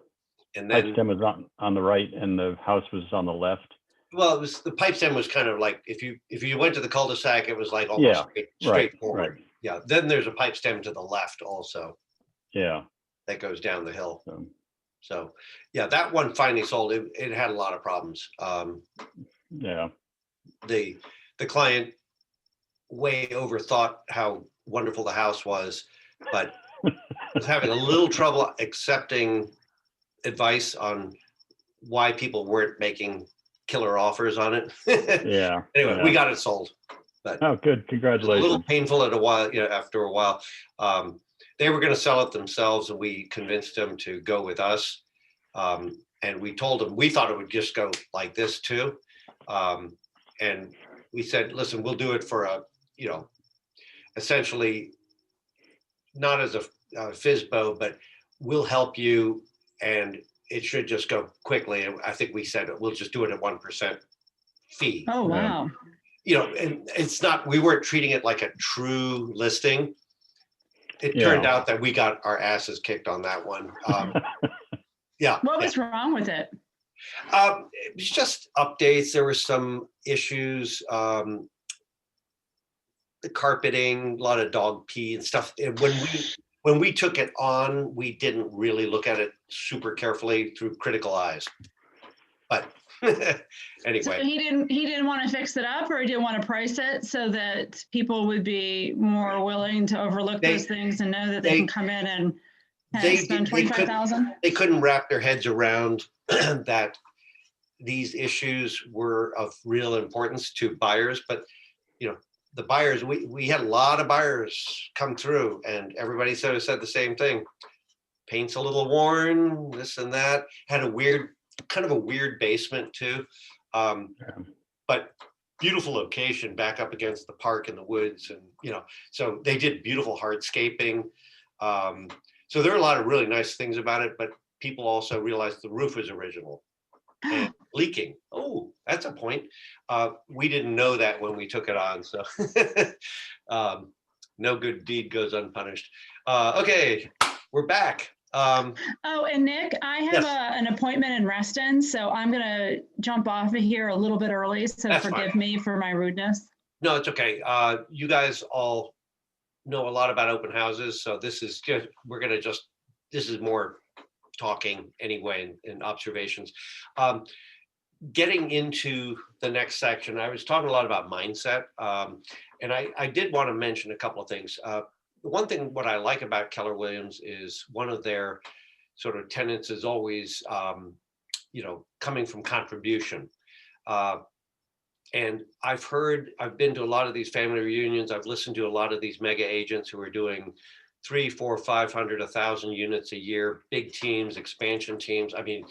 And pipe then, stem was on the right and the house was on the left. well, it was, the pipe stem was kind of like, if you went to the cul-de-sac, it was like almost Yeah, straight, right, straightforward. right. Yeah, then there's a pipe stem to the left also Yeah. that goes down the hill. So, So, yeah, that one finally sold. It had a lot of problems. yeah. The client way overthought how wonderful the house was, but was having a little trouble accepting advice on why people weren't making killer offers on it. Yeah. Anyway, yeah. we got it sold. Oh, good. It was a Congratulations. little painful at a while, after a while. They were going to sell it themselves, and we convinced them to go with us. And we told them we thought it would just go like this too. And we said, listen, we'll do it for essentially not as a FISBO, but we'll help you, and it should just go quickly. And I think we said we'll just do it at 1% fee. Oh, wow. And it's not, we weren't treating it like a true listing. It Yeah. turned out that we got our asses kicked on that one. Yeah. What was wrong with it? It was just updates. There were some issues, the carpeting, a lot of dog pee and stuff. And when we took it on, we didn't really look at it super carefully through critical eyes. But So anyway, he didn't want to fix it up, or he didn't want to price it so that people would be more willing to overlook those things and know that they can come in and spend $25,000. They couldn't wrap their heads around that these issues were of real importance to buyers. But the buyers, we had a lot of buyers come through, and everybody sort of said the same thing. Paint's a little worn, this and that. Had kind of a weird basement too. But beautiful location back up against the park and the woods, and so they did beautiful hardscaping. So there are a lot of really nice things about it, but people also realized the roof was original and leaking. Oh, that's a point. We didn't know that when we took it on, so no good deed goes unpunished. Okay, we're back. Oh, and Nick, I have Yes. an appointment in Reston, so I'm going to jump off of here a little bit early, so That's forgive fine. me for my rudeness. No, it's okay. You guys all know a lot about open houses, so this is just, this is more talking anyway and observations. Getting into the next section, I was talking a lot about mindset, and I did want to mention a couple of things. One thing, what I like about Keller Williams is one of their sort of tenets is always, coming from contribution. And I've been to a lot of these family reunions. I've listened to a lot of these mega agents who are doing 300, 400, 500, 1,000 units a year, big teams, expansion teams. I mean,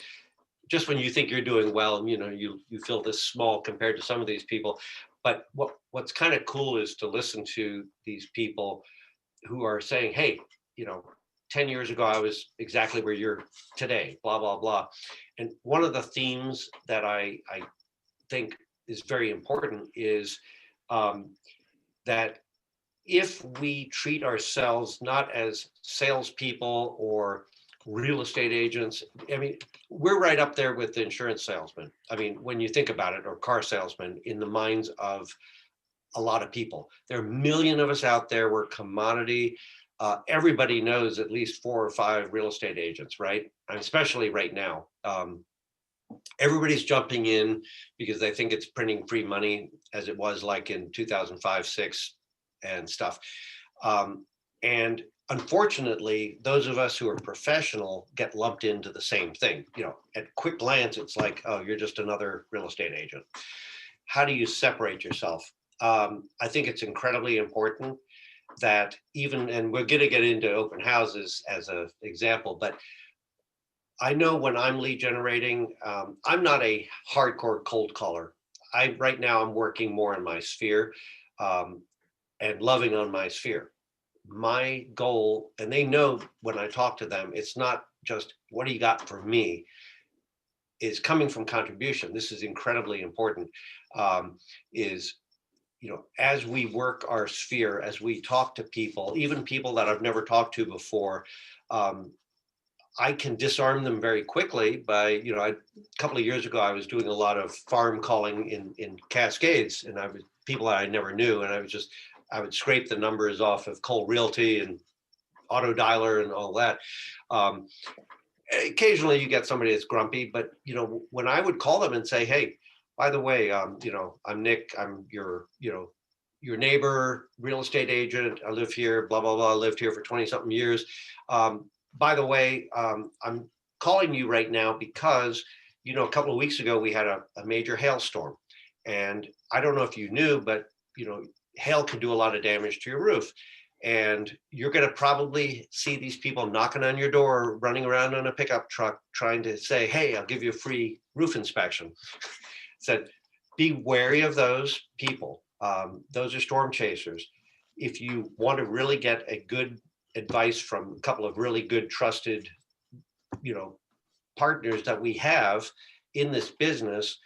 just when you think you're doing well, you feel this small compared to some of these people. But what's kind of cool is to listen to these people who are saying, hey, 10 years ago, I was exactly where you're today, blah, blah, blah. And one of the themes that I think is very important is that if we treat ourselves not as salespeople or real estate agents, I mean, we're right up there with the insurance salesman. I mean, when you think about it, or car salesman in the minds of a lot of people. There are a million of us out there. We're commodity. Everybody knows at least 4 or 5 real estate agents, right? And especially right now. Everybody's jumping in because they think it's printing free money, as it was like in 2005, 6 and stuff. And unfortunately, those of us who are professional get lumped into the same thing. At quick glance, it's like, oh, you're just another real estate agent. How do you separate yourself? I think it's incredibly important that and we're going to get into open houses as an example, but I know when I'm lead generating, I'm not a hardcore cold caller. Right now I'm working more in my sphere and loving on my sphere. My goal, and they know when I talk to them, it's not just what do you got for me, is coming from contribution. This is incredibly important, is as we work our sphere, as we talk to people, even people that I've never talked to before, I can disarm them very quickly by, a couple of years ago, I was doing a lot of farm calling in Cascades, and people I never knew, and I would scrape the numbers off of Cole Realty and Auto Dialer and all that. Occasionally you get somebody that's grumpy, but when I would call them and say, hey, by the way, I'm Nick, I'm your neighbor, real estate agent, I live here, blah, blah, blah, I lived here for 20 something years. By the way, I'm calling you right now because, a couple of weeks ago, we had a major hailstorm. And I don't know if you knew, but, hail can do a lot of damage to your roof. And you're going to probably see these people knocking on your door, running around on a pickup truck, trying to say, hey, I'll give you a free roof inspection. Said, be wary of those people. Those are storm chasers. If you want to really get a good advice from a couple of really good, trusted, partners that we have in this business,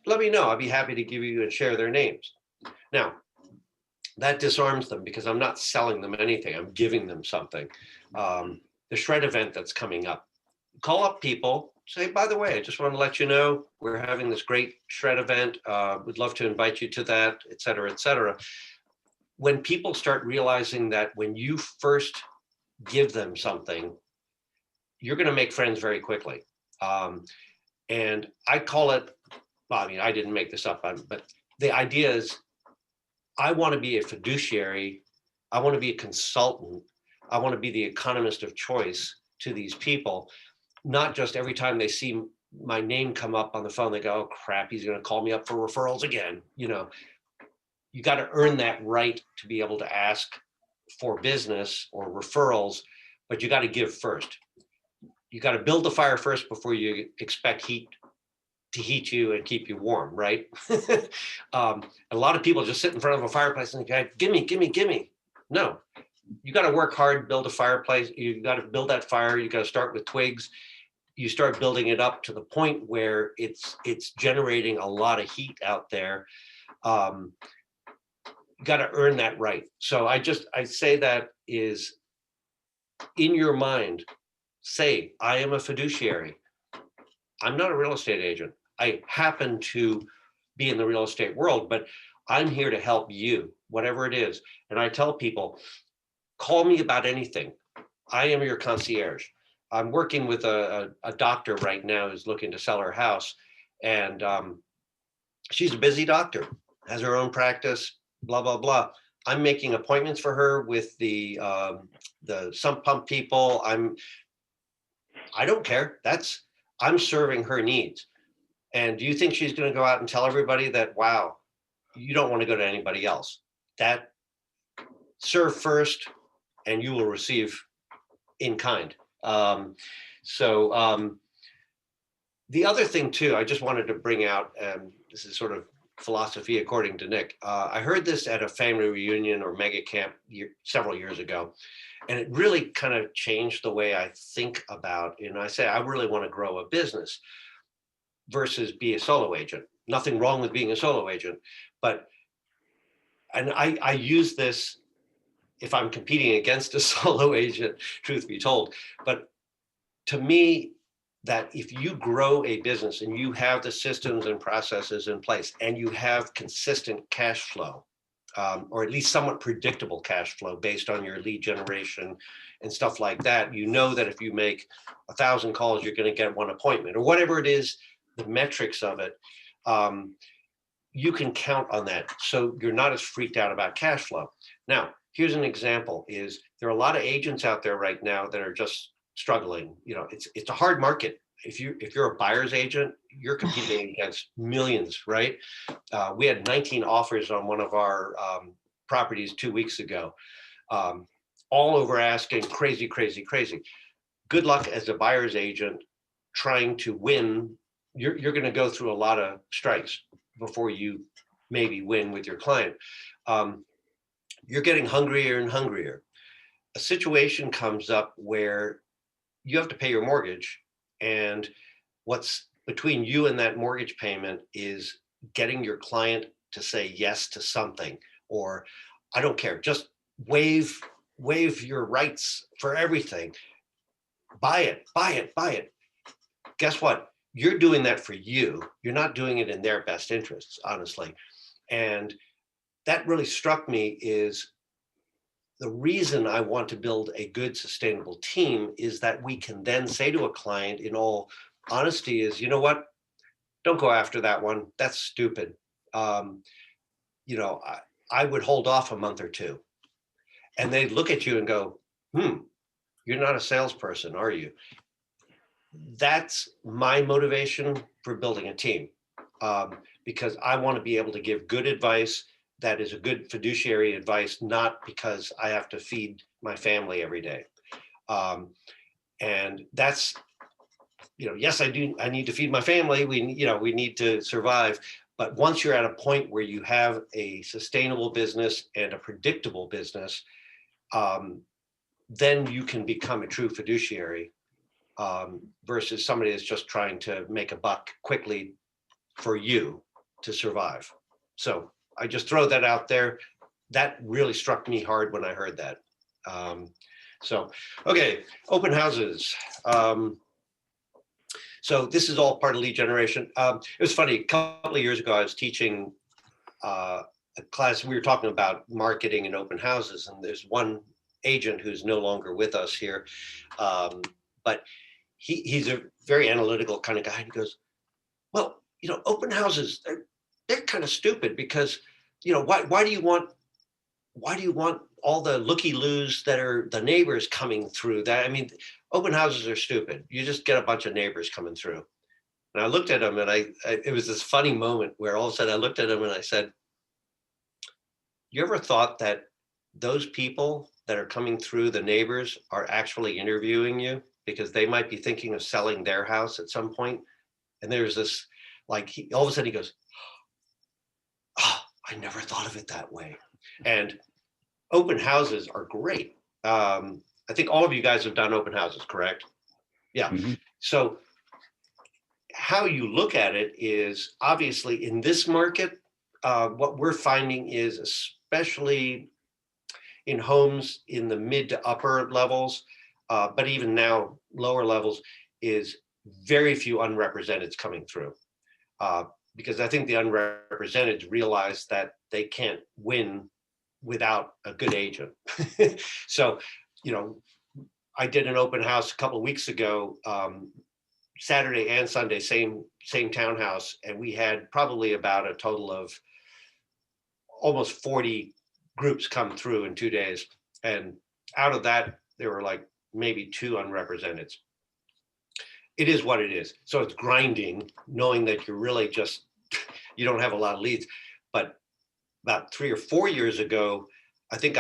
let me know. I'd be happy to give you and share their names. Now, that disarms them because I'm not selling them anything. I'm giving them something. The shred event that's coming up, call up people, say, by the way, I just want to let you know, we're having this great shred event. We'd love to invite you to that, et cetera, et cetera. When people start realizing that when you first give them something, you're going to make friends very quickly. And I call it, well, I didn't make this up, but the idea is I want to be a fiduciary. I want to be a consultant. I want to be the economist of choice to these people, not just every time they see my name come up on the phone, they go, oh crap, he's going to call me up for referrals again. You got to earn that right to be able to ask for business or referrals, but you got to give first. You got to build the fire first before you expect heat to heat you and keep you warm, right? A lot of people just sit in front of a fireplace and go, gimme. No, you got to work hard, build a fireplace. You got to build that fire. You got to start with twigs. You start building it up to the point where it's generating a lot of heat out there. You got to earn that right. So I say that is in your mind, say, I am a fiduciary. I'm not a real estate agent. I happen to be in the real estate world, but I'm here to help you, whatever it is. And I tell people, call me about anything. I am your concierge. I'm working with a doctor right now who's looking to sell her house. And she's a busy doctor, has her own practice, blah, blah, blah. I'm making appointments for her with the sump pump people. I don't care. I'm serving her needs. And do you think she's going to go out and tell everybody that, wow, you don't want to go to anybody else? That serve first and you will receive in kind. The other thing too, I just wanted to bring out, this is sort of philosophy according to Nick. I heard this at a family reunion or mega camp several years ago. And it really kind of changed the way I think about, and I say, I really want to grow a business versus be a solo agent. Nothing wrong with being a solo agent, and I use this if I'm competing against a solo agent, truth be told. But to me, that if you grow a business and you have the systems and processes in place and you have consistent cash flow, or at least somewhat predictable cash flow based on your lead generation and stuff like that, you know that if you make 1,000 calls, you're going to get one appointment or whatever it is, the metrics of it, you can count on that. So you're not as freaked out about cash flow. Now, here's an example is there are a lot of agents out there right now that are just struggling. It's a hard market. If you're a buyer's agent, you're competing against millions, right? We had 19 offers on one of our properties 2 weeks ago, all over asking, crazy. Good luck as a buyer's agent trying to win. You're going to go through a lot of strikes before you maybe win with your client. You're getting hungrier and hungrier. A situation comes up where you have to pay your mortgage, and what's between you and that mortgage payment is getting your client to say yes to something, or I don't care, just waive your rights for everything. Buy it, buy it, buy it. Guess what? You're doing that for you. You're not doing it in their best interests, honestly. And that really struck me is the reason I want to build a good, sustainable team is that we can then say to a client in all honesty is, you know what? Don't go after that one. That's stupid. Um, I would hold off a month or two. And they look at you and go, you're not a salesperson, are you? That's my motivation for building a team, because I want to be able to give good advice that is a good fiduciary advice, not because I have to feed my family every day. And that's, yes, I do. I need to feed my family. We need to survive. But once you're at a point where you have a sustainable business and a predictable business, then you can become a true fiduciary, versus somebody that's just trying to make a buck quickly for you to survive. So I just throw that out there. That really struck me hard when I heard that. Okay, open houses. So this is all part of lead generation. It was funny, a couple of years ago, I was teaching a class, we were talking about marketing and open houses, and there's one agent who's no longer with us here, but he's a very analytical kind of guy. And he goes, well, open houses, they're kind of stupid because, why do you want all the looky-loos that are the neighbors coming through? That, I mean, open houses are stupid. You just get a bunch of neighbors coming through. And I looked at him, and it was this funny moment where all of a sudden I looked at him and I said, you ever thought that those people that are coming through, the neighbors, are actually interviewing you because they might be thinking of selling their house at some point? And there's this, all of a sudden he goes, oh, I never thought of it that way. And open houses are great. I think all of you guys have done open houses, correct? Yeah. Mm-hmm. So how you look at it is, obviously in this market, what we're finding is, especially in homes in the mid to upper levels, but even now lower levels, is very few unrepresented coming through. Because I think the unrepresented realize that they can't win without a good agent. So, I did an open house a couple of weeks ago, Saturday and Sunday, same townhouse, and we had probably about a total of almost 40 groups come through in 2 days. And out of that, there were maybe 2 unrepresented. It is what it is. So it's grinding, knowing that you're really just, you don't have a lot of leads. But about 3 or 4 years ago, I think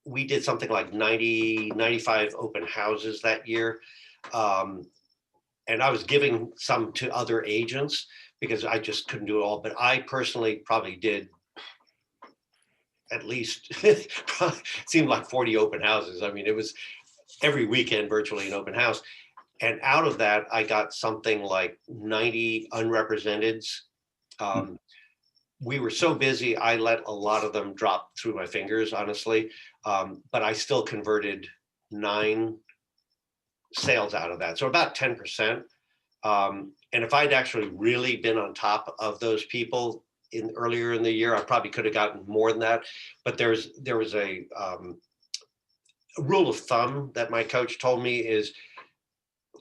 we did something like 90, 95 open houses that year. And I was giving some to other agents because I just couldn't do it all. But I personally probably did at least, seemed like 40 open houses. I mean, it was every weekend virtually an open house. And out of that, I got something like 90 unrepresenteds. We were so busy, I let a lot of them drop through my fingers, honestly. But I still converted 9 sales out of that. So about 10%. And if I'd actually really been on top of those people earlier in the year, I probably could have gotten more than that. But there was a rule of thumb that my coach told me is,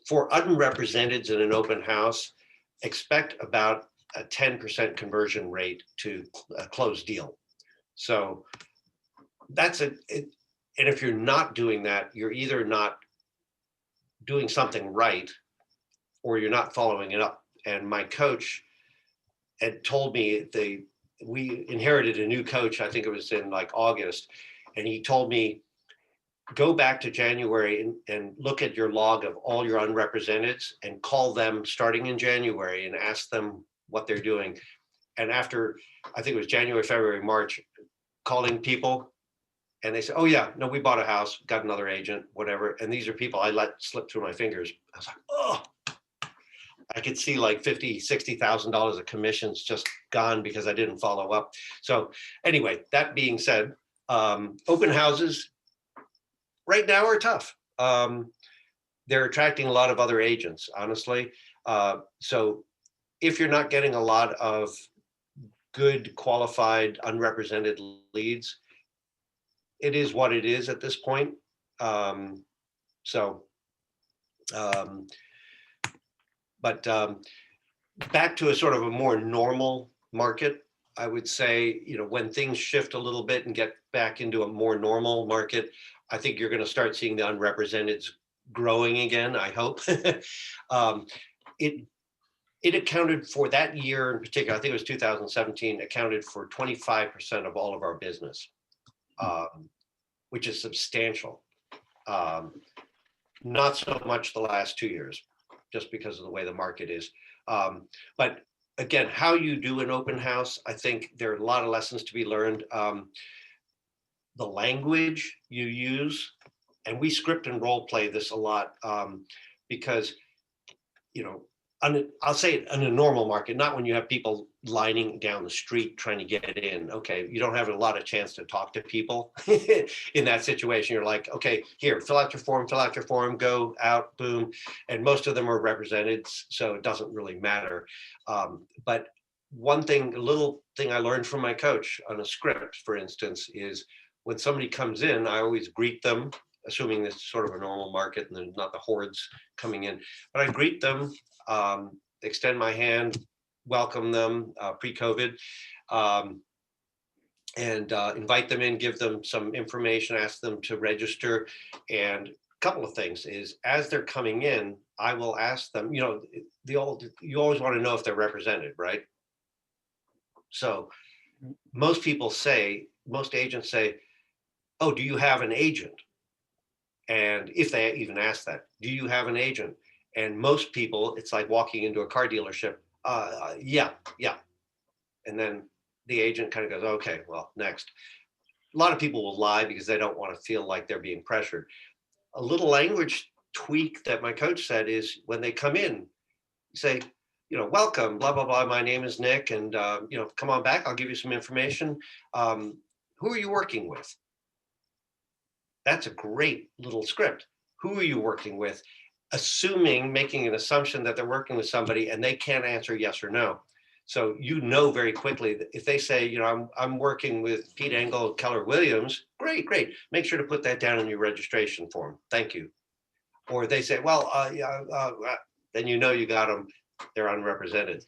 for unrepresented in an open house, expect about a 10% conversion rate to a closed deal. So that's it. And if you're not doing that, you're either not doing something right or you're not following it up. And my coach had told me we inherited a new coach, I think it was in August, and he told me, go back to January and look at your log of all your unrepresented and call them starting in January and ask them what they're doing. And after, I think it was January, February, March, calling people, and they said, oh yeah, no, we bought a house, got another agent, whatever. And these are people I let slip through my fingers. I was like, oh, I could see like $50,000, $60,000 of commissions just gone because I didn't follow up. So anyway, that being said, open houses right now are tough. They're attracting a lot of other agents, honestly. So if you're not getting a lot of good, qualified, unrepresented leads, it is what it is at this point. So, but back to a sort of a more normal market, I would say, when things shift a little bit and get back into a more normal market, I think you're going to start seeing the unrepresented growing again, I hope. It accounted for that year in particular, I think it was 2017, accounted for 25% of all of our business, which is substantial. Not so much the last 2 years, just because of the way the market is. But again, how you do an open house, I think there are a lot of lessons to be learned. The language you use, and we script and role play this a lot, because, I'll say it in a normal market, not when you have people lining down the street trying to get in. Okay, you don't have a lot of chance to talk to people in that situation. You're like, okay, here, fill out your form, go out, boom. And most of them are represented, so it doesn't really matter. But a little thing I learned from my coach on a script, for instance, is when somebody comes in, I always greet them, assuming this is sort of a normal market and there's not the hordes coming in, but I greet them, extend my hand, welcome them pre-COVID, and invite them in, give them some information, ask them to register. And a couple of things is, as they're coming in, I will ask them, you always want to know if they're represented, right? So most agents say, oh, do you have an agent? And if they even ask that, do you have an agent? And most people, it's like walking into a car dealership. Yeah. And then the agent kind of goes, okay, well, next. A lot of people will lie because they don't want to feel like they're being pressured. A little language tweak that my coach said is, when they come in, say, welcome, blah, blah, blah. My name is Nick, and, come on back. I'll give you some information. Who are you working with? That's a great little script. Who are you working with? Making an assumption that they're working with somebody and they can't answer yes or no. So very quickly that if they say, I'm working with Pete Engel, Keller Williams, great. Make sure to put that down in your registration form. Thank you. Or they say, well, then you got them. They're unrepresented.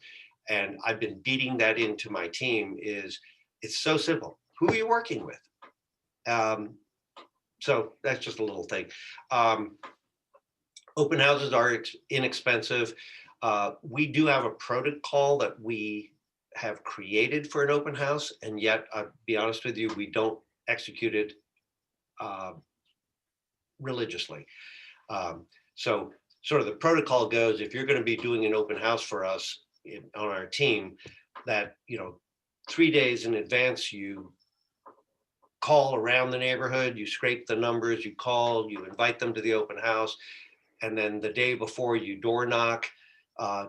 And I've been beating that into my team. It's so simple. Who are you working with? So that's just a little thing. Open houses are inexpensive. We do have a protocol that we have created for an open house, and yet, I'll be honest with you, we don't execute it religiously. So sort of the protocol goes, if you're going to be doing an open house for us on our team, that 3 days in advance, you call around the neighborhood, you scrape the numbers, you call, you invite them to the open house. And then the day before, you door knock,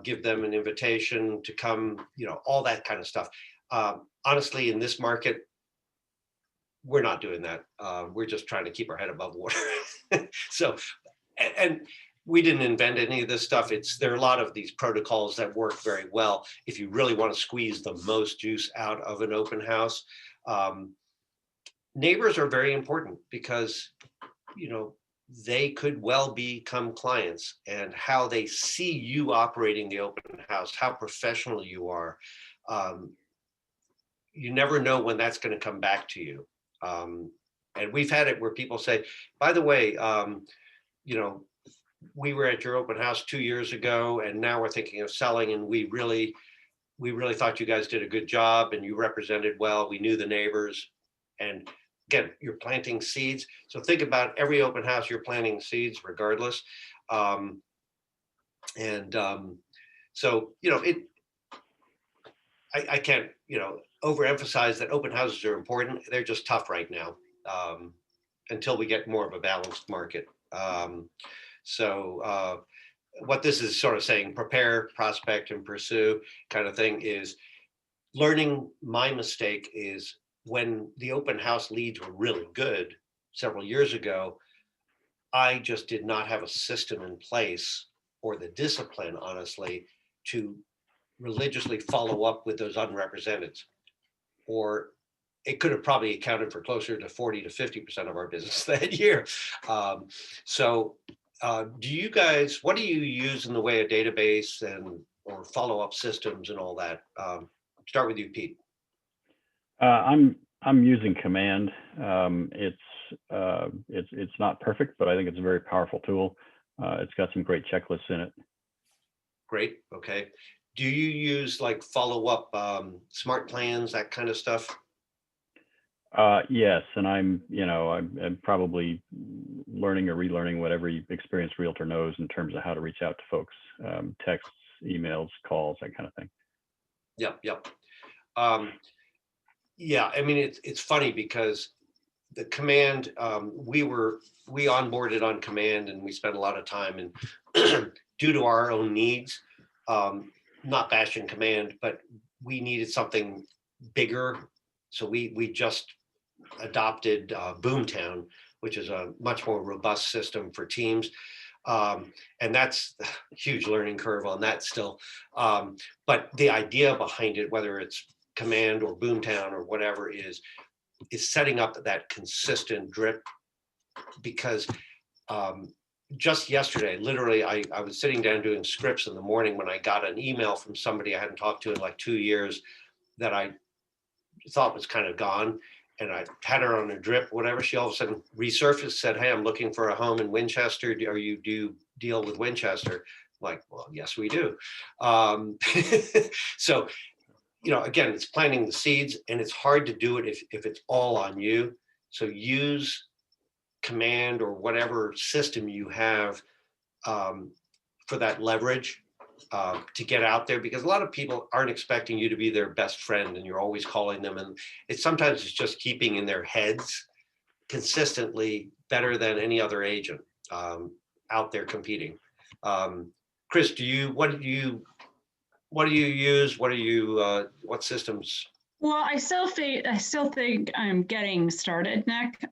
give them an invitation to come, all that kind of stuff. Honestly, in this market, we're not doing that. We're just trying to keep our head above water. So, and we didn't invent any of this stuff. There are a lot of these protocols that work very well if you really want to squeeze the most juice out of an open house. Neighbors are very important because, they could well become clients, and how they see you operating the open house, how professional you are. You never know when that's going to come back to you. And we've had it where people say, by the way, we were at your open house 2 years ago, and now we're thinking of selling, and we really thought you guys did a good job, and you represented well. We knew the neighbors. And again, you're planting seeds. So think about every open house, you're planting seeds regardless. So, I can't, overemphasize that open houses are important. They're just tough right now, until we get more of a balanced market. what this is sort of saying, prepare, prospect, and pursue kind of thing, is learning. My mistake is when the open house leads were really good several years ago, I just did not have a system in place or the discipline, honestly, to religiously follow up with those unrepresented, or it could have probably accounted for closer to 40 to 50% of our business that year. Do you guys, what do you use in the way of database and or follow-up systems and all that? Start with you, Pete. I'm using Command. It's not perfect, but I think it's a very powerful tool. It's got some great checklists in it. Great. Okay. Do you use like follow-up smart plans, that kind of stuff? Yes, and I'm probably learning or relearning what every experienced realtor knows in terms of how to reach out to folks, texts, emails, calls, that kind of thing. Yep. Yeah, I mean, it's funny because the Command, we onboarded on Command, and we spent a lot of time, and due to our own needs, not bashing Command, but we needed something bigger. So we just adopted Boomtown, which is a much more robust system for teams. And that's a huge learning curve on that still. But the idea behind it, whether it's Command or Boomtown or whatever, is setting up that consistent drip. Because just yesterday, literally, I was sitting down doing scripts in the morning when I got an email from somebody I hadn't talked to in like 2 years that I thought was kind of gone. And I had her on a drip, whatever. She all of a sudden resurfaced, said, "Hey, I'm looking for a home in Winchester. Do you deal with Winchester?" I'm like, well, yes, we do. So, again, it's planting the seeds, and it's hard to do it if it's all on you. So use Command or whatever system you have for that leverage to get out there, because a lot of people aren't expecting you to be their best friend and you're always calling them. And sometimes it's just keeping in their heads consistently better than any other agent out there competing. Chris, what do you use? What systems? Well, I still think I'm getting started, Nick.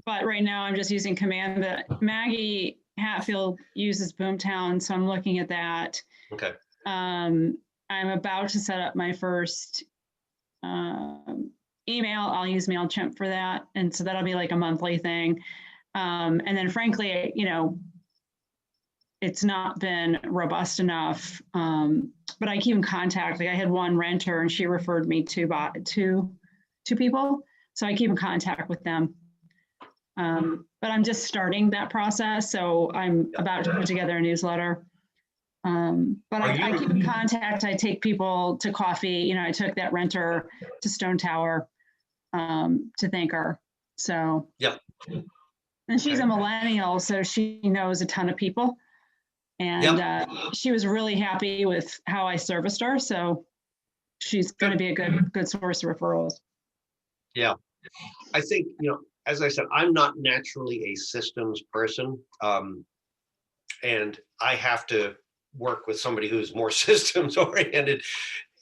But right now I'm just using Command. But Maggie Hatfield uses Boomtown, so I'm looking at that. Okay. I'm about to set up my first email. I'll use MailChimp for that, and so that'll be like a monthly thing. And then, frankly, it's not been robust enough. But I keep in contact. Like I had one renter, and she referred me to two people, so I keep in contact with them. But I'm just starting that process, so I'm about to put together a newsletter. But I keep in contact. I take people to coffee. I took that renter to Stone Tower to thank her. So yeah, and she's a millennial, so she knows a ton of people, and she was really happy with how I serviced her. So she's going to be a good source of referrals. Yeah, I think as I said, I'm not naturally a systems person, and I have to work with somebody who's more systems oriented.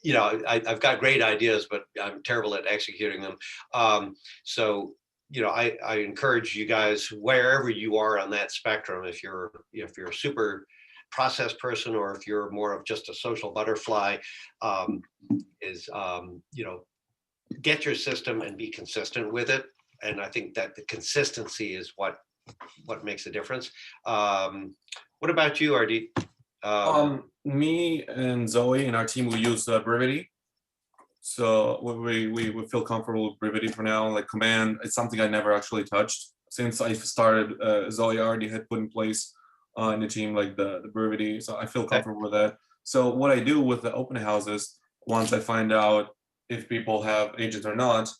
I've got great ideas, but I'm terrible at executing them. So I encourage you guys, wherever you are on that spectrum, if you're a super process person or if you're more of just a social butterfly, get your system and be consistent with it. And I think that the consistency is what makes a difference. What about you, RD? Me and Zoe and our team, we use Brevity. So we feel comfortable with Brevity for now. Like Command, it's something I never actually touched since I started. Zoe already had put in place in the team like the Brevity, so I feel comfortable with that. So what I do with the open houses, once I find out if people have agents or not,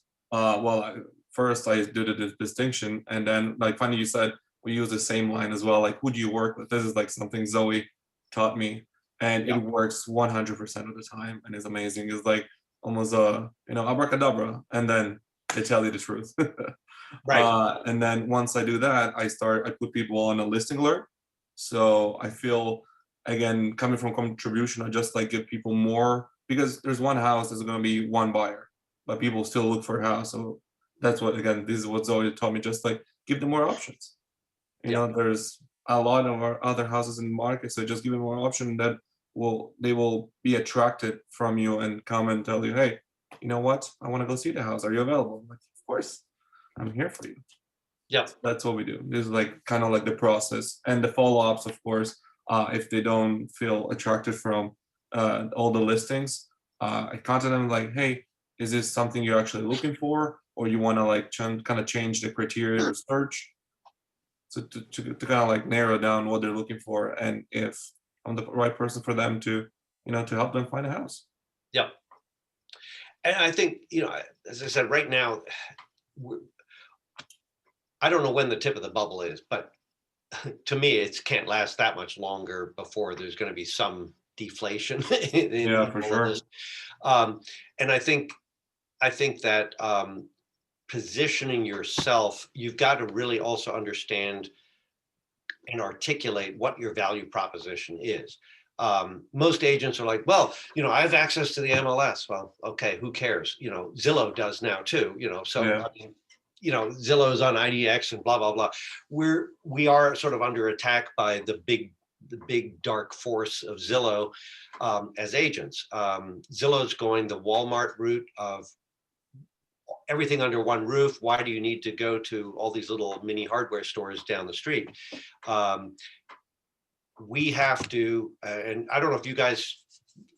first I do the distinction, and then like finally you said, we use the same line as well. Like, who do you work with? This is like something Zoe taught me, and it works 100% of the time, and it's amazing. It's like almost abracadabra, and then they tell you the truth. Right. And then once I do that, I put people on a listing alert. So I feel, again, coming from contribution, I just like give people more, because there's one house, there's going to be one buyer, but people still look for a house. So that's what, again, this is what Zoe taught me, just like give them more options. You Yeah. know, there's a lot of our other houses in the market, so just give them more option that they will be attracted from you and come and tell you, hey, you know what, I want to go see the house. Are you available? I'm like, of course, I'm here for you. Yeah. That's what we do. This is like kind of like the process and the follow-ups, of course. If they don't feel attracted from all the listings, I contact them like, hey, is this something you're actually looking for, or you want to like kind of change the criteria of search? So to kind of like narrow down what they're looking for, and if I'm the right person for them to, you know, to help them find a house. Yeah. And I think, you know, as I said, right now, I don't know when the tip of the bubble is, but to me, it can't last that much longer before there's going to be some deflation in Yeah, for all of sure. this. And I think that positioning yourself, you've got to really also understand and articulate what your value proposition is. Most agents are like, well, you know, I have access to the MLS. Well, okay, who cares? You know, Zillow does now too, you know, so Yeah. I mean, you know, Zillow's on IDX and blah, blah, blah. We are sort of under attack by the big dark force of Zillow as agents. Zillow's going the Walmart route of everything under one roof. Why do you need to go to all these little mini hardware stores down the street? We have to, and I don't know if you guys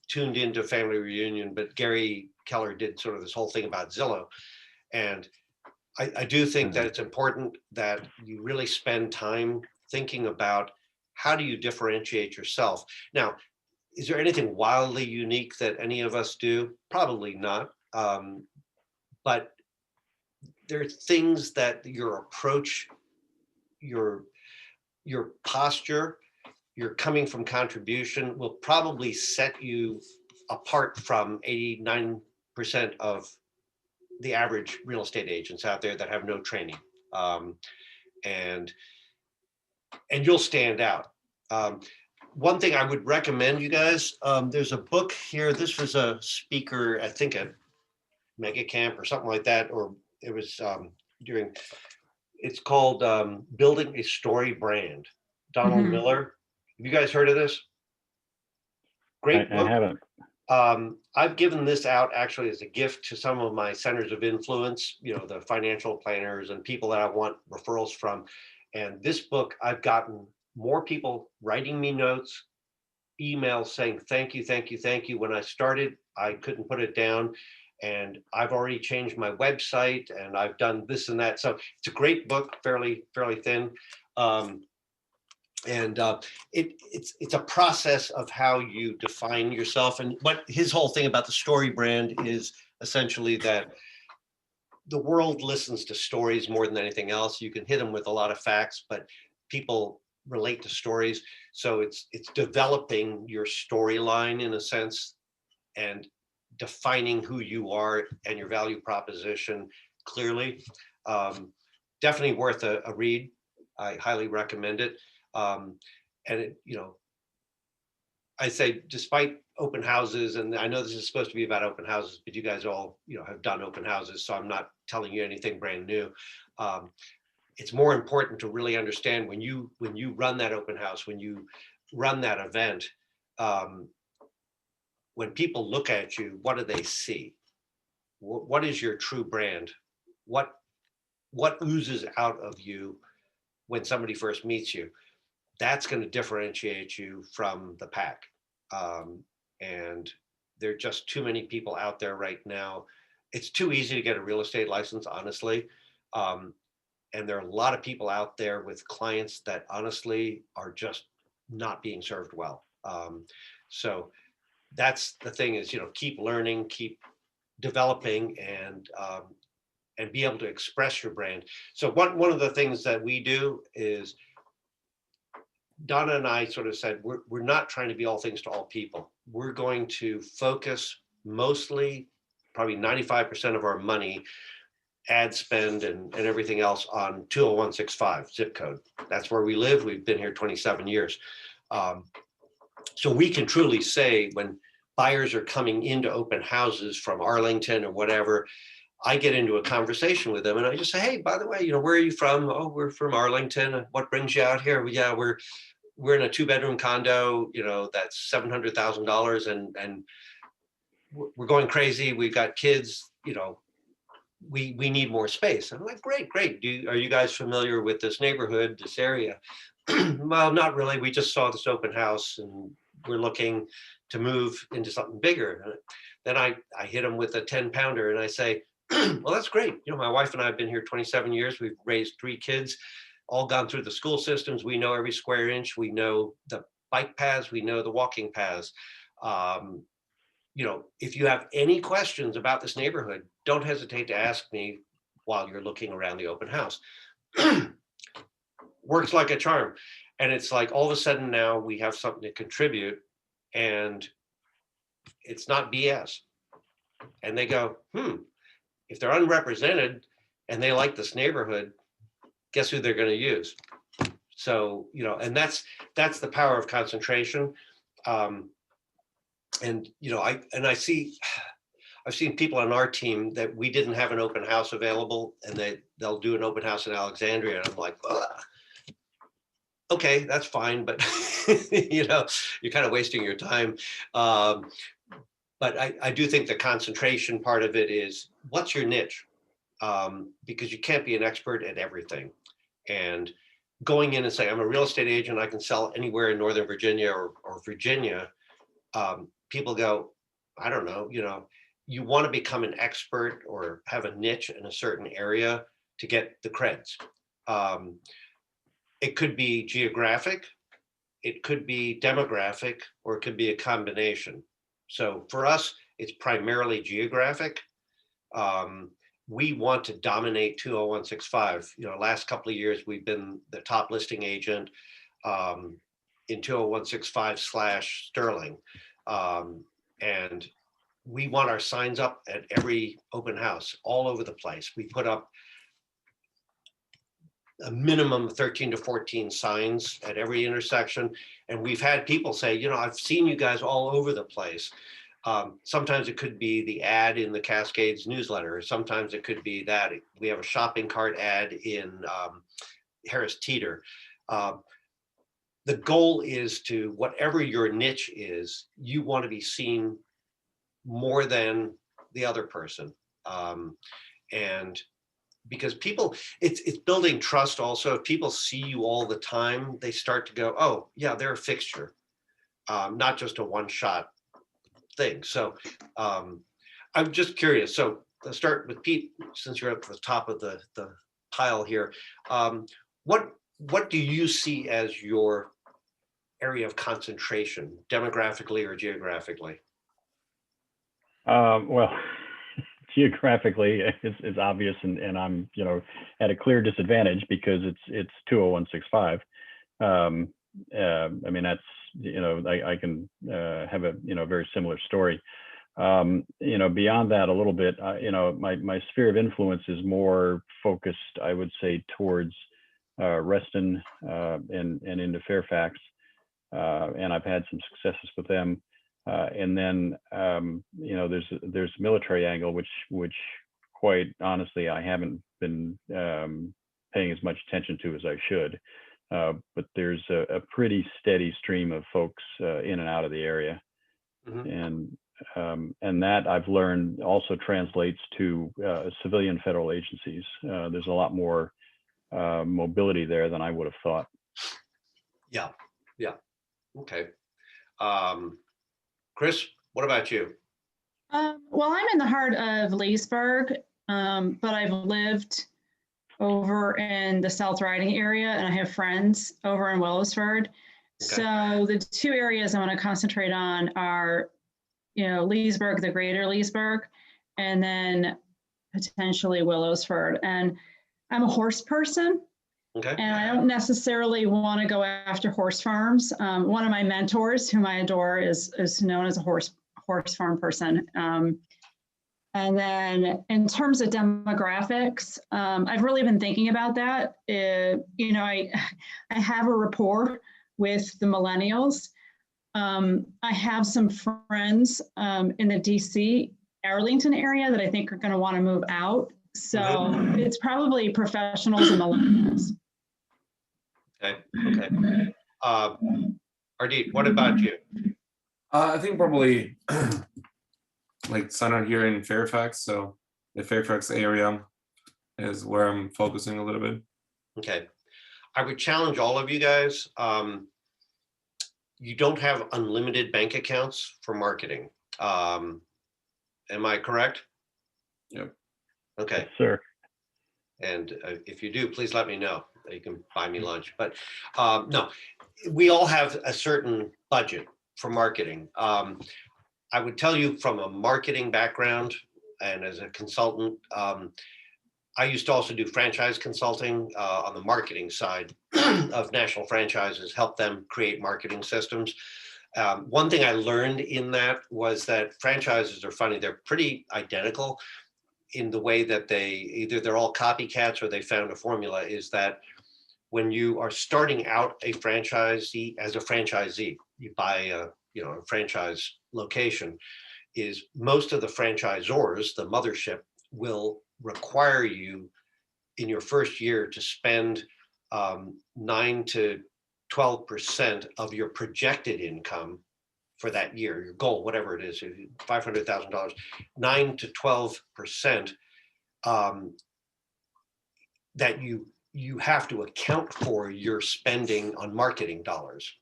tuned into Family Reunion, but Gary Keller did sort of this whole thing about Zillow. And I do think that it's important that you really spend time thinking about how do you differentiate yourself. Now, is there anything wildly unique that any of us do? Probably not. But there are things that your approach, your posture, your coming from contribution will probably set you apart from 89% of the average real estate agents out there that have no training. And you'll stand out. One thing I would recommend you guys, there's a book here. This was a speaker, I think at Mega Camp or something like that, or it was during, it's called Building a Story Brand. Donald Mhm. Miller. Have you guys heard of this? Great book. I haven't. I've given this out actually as a gift to some of my centers of influence, you know, the financial planners and people that I want referrals from. And this book, I've gotten more people writing me notes, emails saying, thank you, thank you, thank you. When I started, I couldn't put it down. And I've already changed my website and I've done this and that. So it's a great book, fairly thin. And it's a process of how you define yourself. And what his whole thing about the story brand is essentially that the world listens to stories more than anything else. You can hit them with a lot of facts, but people relate to stories. So it's developing your storyline in a sense and defining who you are and your value proposition clearly. Definitely worth a read. I highly recommend it. And it, you know, I say despite open houses, and I know this is supposed to be about open houses, but you guys all, you know, have done open houses, so I'm not telling you anything brand new. It's more important to really understand when you run that open house, when you run that event, when people look at you, what do they see? What is your true brand? What oozes out of you when somebody first meets you? That's going to differentiate you from the pack. And there are just too many people out there right now. It's too easy to get a real estate license, honestly. And there are a lot of people out there with clients that honestly are just not being served well. So that's the thing is, you know, keep learning, keep developing, and be able to express your brand. So one of the things that we do is Donna and I sort of said, we're not trying to be all things to all people. We're going to focus mostly, probably 95% of our money ad spend and everything else on 20165 zip code. That's where we live. We've been here 27 years. So we can truly say when buyers are coming into open houses from Arlington or whatever, I get into a conversation with them and I just say, hey, by the way, where are you from? Oh, we're from Arlington. What brings you out here? Well, yeah, we're in a 2-bedroom condo, that's $700,000 and we're going crazy. We've got kids, we need more space. I'm like, great. Are you guys familiar with this neighborhood, this area? Well, not really. We just saw this open house and we're looking to move into something bigger. Then I hit them with a 10-pounder and I say, well, that's great. My wife and I have been here 27 years. We've raised 3 kids, all gone through the school systems. We know every square inch. We know the bike paths. We know the walking paths. If you have any questions about this neighborhood, don't hesitate to ask me while you're looking around the open house. Works like a charm. And it's like all of a sudden now we have something to contribute and it's not BS. And they go, if they're unrepresented and they like this neighborhood, guess who they're going to use? So, and that's the power of concentration. I've seen people on our team that we didn't have an open house available and they'll do an open house in Alexandria. And I'm like, okay, that's fine. But, you're kind of wasting your time. But I do think the concentration part of it is what's your niche? Because you can't be an expert at everything. And going in and saying, I'm a real estate agent, I can sell anywhere in Northern Virginia or Virginia. People go, I don't know, you want to become an expert or have a niche in a certain area to get the creds. It could be geographic, it could be demographic, or it could be a combination. So for us, it's primarily geographic. We want to dominate 20165. Last couple of years, we've been the top listing agent in 20165/Sterling. And we want our signs up at every open house all over the place. We put up a minimum of 13 to 14 signs at every intersection. And we've had people say, I've seen you guys all over the place. Sometimes it could be the ad in the Cascades newsletter. Sometimes it could be that we have a shopping cart ad in Harris Teeter. The goal is to, whatever your niche is, you want to be seen more than the other person. And because people, it's building trust also. If people see you all the time, they start to go, oh yeah, they're a fixture, not just a one-shot thing. So I'm just curious. So let's start with Pete, since you're at the top of the pile here. What do you see as your area of concentration, demographically or geographically? Well, geographically, it's obvious, and I'm at a clear disadvantage because it's 20165. I mean, that's I can have a very similar story. Beyond that a little bit, my sphere of influence is more focused, I would say, towards Reston and into Fairfax, and I've had some successes with them. And then there's a military angle, which quite honestly I haven't been paying as much attention to as I should. But there's a pretty steady stream of folks in and out of the area, and that I've learned also translates to civilian federal agencies. There's a lot more mobility there than I would have thought. Yeah. Okay. Chris, what about you? Well, I'm in the heart of Leesburg, but I've lived over in the South Riding area, and I have friends over in Willisford. Okay. So the two areas I want to concentrate on are, Leesburg, the greater Leesburg, and then potentially Willisford. And I'm a horse person. Okay. And I don't necessarily want to go after horse farms. One of my mentors, whom I adore, is known as a horse farm person. And then in terms of demographics, I've really been thinking about that. I have a rapport with the millennials. I have some friends in the DC, Arlington area that I think are going to want to move out. So it's probably professionals and millennials. Okay. Ardit, what about you? I think probably like centered here in Fairfax. So the Fairfax area is where I'm focusing a little bit. Okay. I would challenge all of you guys. You don't have unlimited bank accounts for marketing. Am I correct? Yep. Okay. Yes, sir. And if you do, please let me know. You can buy me lunch. But no, we all have a certain budget for marketing. I would tell you from a marketing background and as a consultant, I used to also do franchise consulting on the marketing side of national franchises, help them create marketing systems. One thing I learned in that was that franchises are funny. They're pretty identical in the way that they're all copycats or they found a formula, is that when you are starting out a franchisee as a franchisee, you buy a franchise location, is most of the franchisors, the mothership, will require you in your first year to spend 9 to 12% of your projected income for that year, your goal, whatever it is, $500,000, 9 to 12% that you have to account for your spending on marketing dollars.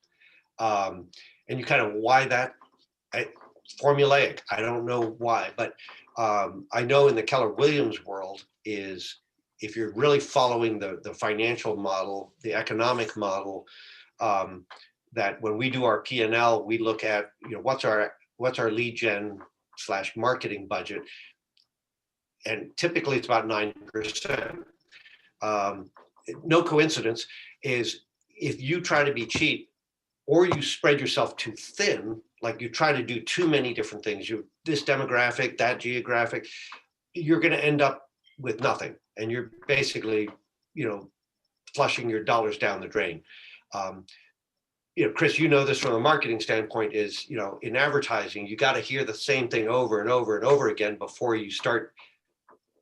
And you kind of, why that? Formulaic. I don't know why, but I know in the Keller Williams world is if you're really following the financial model, the economic model, that when we do our P&L, we look at what's our lead gen / marketing budget, and typically it's about 9%. No coincidence is if you try to be cheap or you spread yourself too thin, like you try to do too many different things, this demographic, that geographic, you're going to end up with nothing. And you're basically, flushing your dollars down the drain. Chris, this from a marketing standpoint is, in advertising, you got to hear the same thing over and over and over again before you start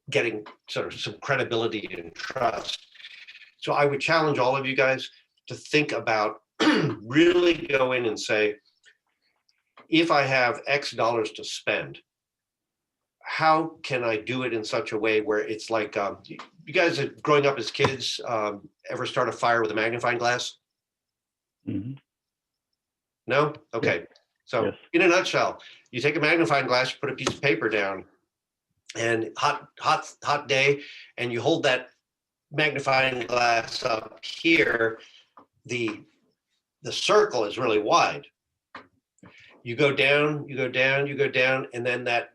getting sort of some credibility and trust. So I would challenge all of you guys to think about really go in and say, if I have X dollars to spend, how can I do it in such a way where it's like, you guys are growing up as kids, ever start a fire with a magnifying glass? Mm-hmm. No? Okay. Yes. So Yes. In a nutshell, you take a magnifying glass, you put a piece of paper down, and hot day, and you hold that magnifying glass up here, the circle is really wide. You go down, you go down, you go down, and then that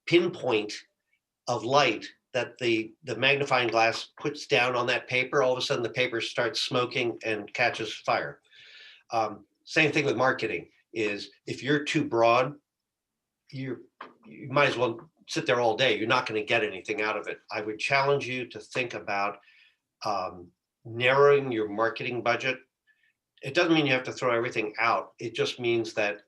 pinpoint of light that the magnifying glass puts down on that paper, all of a sudden the paper starts smoking and catches fire. Same thing with marketing is if you're too broad, you might as well sit there all day. You're not going to get anything out of it. I would challenge you to think about narrowing your marketing budget. It doesn't mean you have to throw everything out. It just means that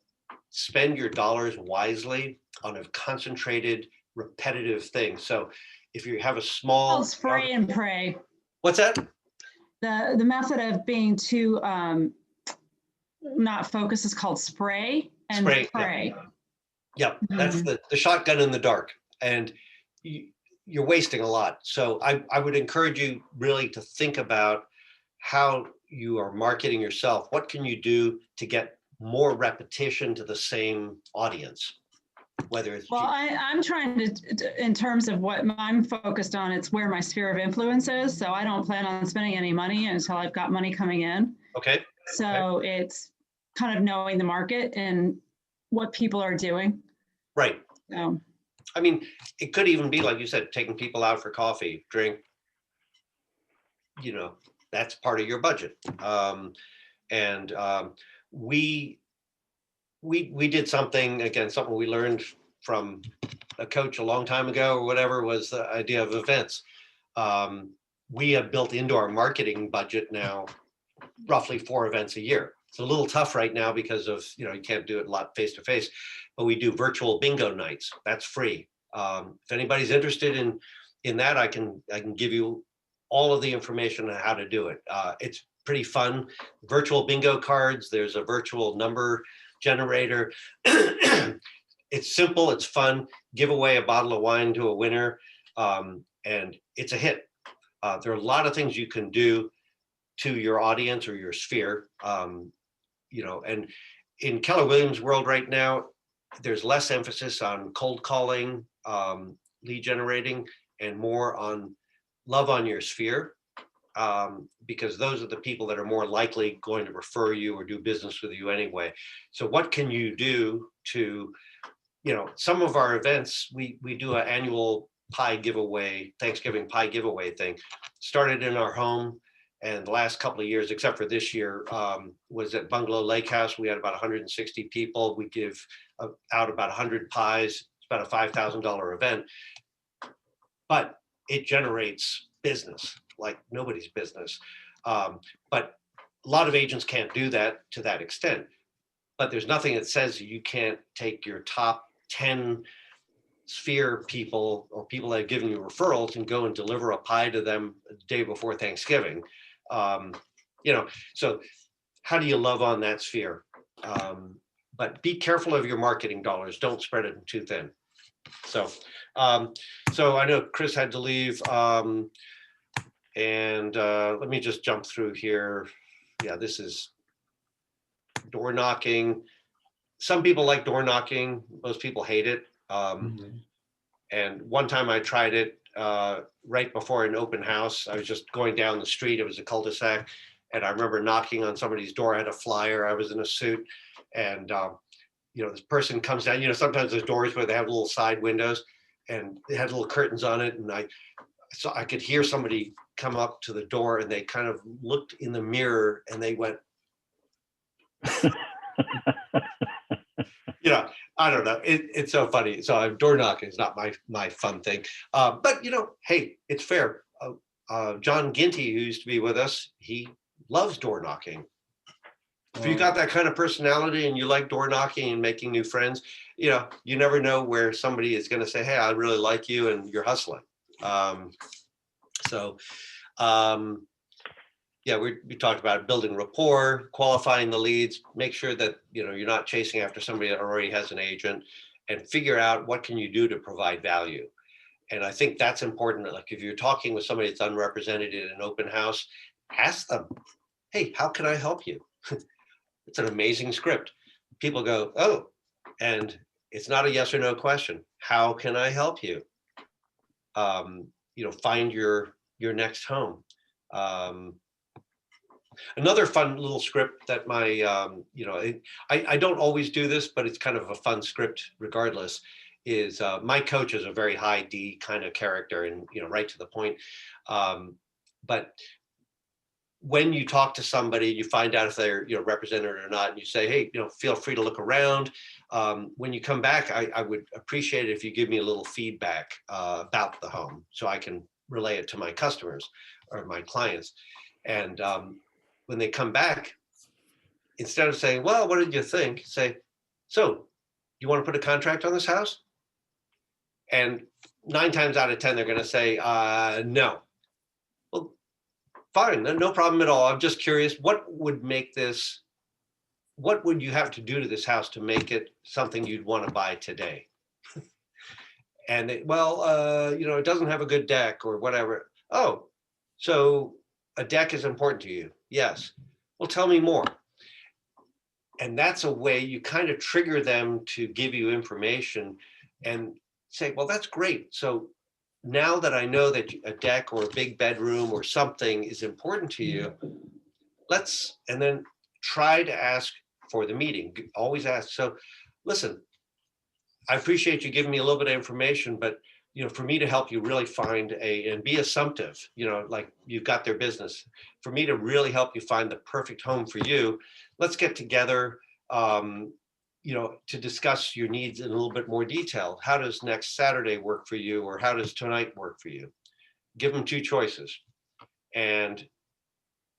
spend your dollars wisely on a concentrated, repetitive thing. So if you have a small... Spray and pray. What's that? The method of being too not focused is called spray and pray. Yep, that's the shotgun in the dark. And you're wasting a lot. So I would encourage you really to think about how you are marketing yourself. What can you do to get more repetition to the same audience? Whether it's... Well, I'm trying to, in terms of what I'm focused on, it's where my sphere of influence is. So I don't plan on spending any money until I've got money coming in. Okay. So it's kind of knowing the market and what people are doing. Right. So, I mean, it could even be, like you said, taking people out for coffee, drink, that's part of your budget. We did something, again, something we learned from a coach a long time ago or whatever was the idea of events. We have built into our marketing budget now roughly 4 events a year. It's a little tough right now because of, you can't do it a lot face to face, but we do virtual bingo nights. That's free. If anybody's interested in that, I can give you all of the information on how to do it. It's pretty fun. Virtual bingo cards. There's a virtual number generator. It's simple. It's fun. Give away a bottle of wine to a winner, and it's a hit. There are a lot of things you can do to your audience or your sphere, and in Keller Williams' world right now, there's less emphasis on cold calling, lead generating, and more on love on your sphere, because those are the people that are more likely going to refer you or do business with you anyway. So what can you do to, some of our events, we do an annual pie giveaway, Thanksgiving pie giveaway thing, started in our home. And the last couple of years, except for this year, was at Bungalow Lake House. We had about 160 people. We give out about 100 pies. It's about a $5,000 event, but it generates business like nobody's business. But a lot of agents can't do that to that extent. But there's nothing that says you can't take your top 10 sphere people or people that have given you referrals and go and deliver a pie to them the day before Thanksgiving. So how do you love on that sphere? But be careful of your marketing dollars. Don't spread it too thin. So I know Chris had to leave. And let me just jump through here. Yeah, this is door knocking. Some people like door knocking. Most people hate it. And one time I tried it right before an open house. I was just going down the street. It was a cul-de-sac. And I remember knocking on somebody's door. I had a flyer. I was in a suit. And, this person comes down. Sometimes there's doors where they have little side windows and they had little curtains on it. And so I could hear somebody come up to the door and they kind of looked in the mirror and they went, I don't know. It's so funny. So door knocking is not my fun thing. But hey, it's fair. John Ginty, who used to be with us, he loves door knocking. If you got that kind of personality and you like door knocking and making new friends, you never know where somebody is going to say, hey, I really like you, and you're hustling. We talked about building rapport, qualifying the leads, make sure that, you're not chasing after somebody that already has an agent, and figure out what can you do to provide value. And I think that's important. Like if you're talking with somebody that's unrepresented in an open house, ask them, hey, how can I help you? It's an amazing script. People go, oh, and it's not a yes or no question. How can I help you? Find your next home. Another fun little script that I don't always do this, but it's kind of a fun script regardless, is my coach is a very high D kind of character and, right to the point. But when you talk to somebody, you find out if they're, represented or not, and you say, hey, feel free to look around. When you come back, I would appreciate it if you give me a little feedback about the home so I can relay it to my customers or my clients. And when they come back, instead of saying, well, what did you think? Say, so you want to put a contract on this house? And 9 times out of 10, they're going to say, no. Well, fine, no problem at all. I'm just curious, what would you have to do to this house to make it something you'd want to buy today? And it doesn't have a good deck or whatever. Oh, so a deck is important to you. Yes. Well, tell me more. And that's a way you kind of trigger them to give you information and say, well, that's great. So now that I know that a deck or a big bedroom or something is important to you, and then try to ask for the meeting. Always ask. So listen, I appreciate you giving me a little bit of information, but for me to help you really find and be assumptive, like you've got their business, for me to really help you find the perfect home for you, let's get together. to discuss your needs in a little bit more detail. How does next Saturday work for you? Or how does tonight work for you? Give them two choices. And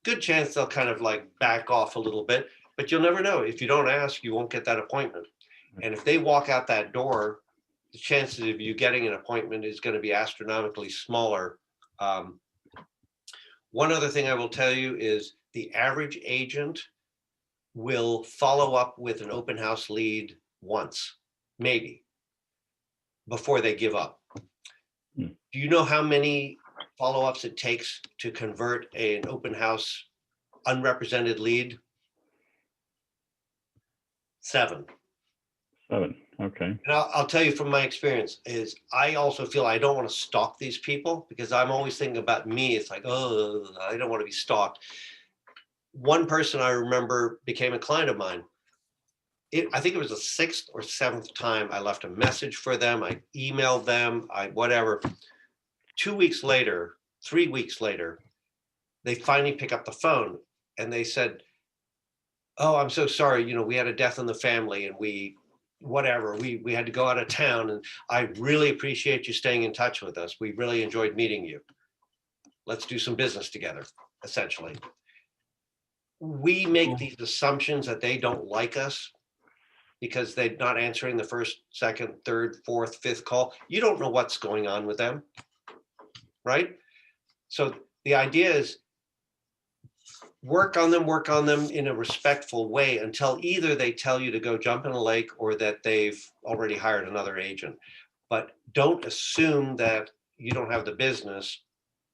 good chance they'll kind of like back off a little bit, but you'll never know. If you don't ask, you won't get that appointment. And if they walk out that door, the chances of you getting an appointment is going to be astronomically smaller. One other thing I will tell you is the average agent will follow up with an open house lead once, maybe, before they give up. Hmm. Do you know how many follow-ups it takes to convert an open house unrepresented lead? 7. 7. Okay. And I'll tell you from my experience is I also feel I don't want to stalk these people because I'm always thinking about me. It's like, oh, I don't want to be stalked. One person I remember became a client of mine. I think it was the 6th or 7th time I left a message for them. I emailed them, whatever. 2 weeks later, 3 weeks later, they finally pick up the phone and they said, oh, I'm so sorry. We had a death in the family and we had to go out of town, and I really appreciate you staying in touch with us. We really enjoyed meeting you. Let's do some business together, essentially. We make these assumptions that they don't like us because they're not answering the first, second, third, fourth, fifth call. You don't know what's going on with them, right? So the idea is work on them in a respectful way until either they tell you to go jump in a lake or that they've already hired another agent. But don't assume that you don't have the business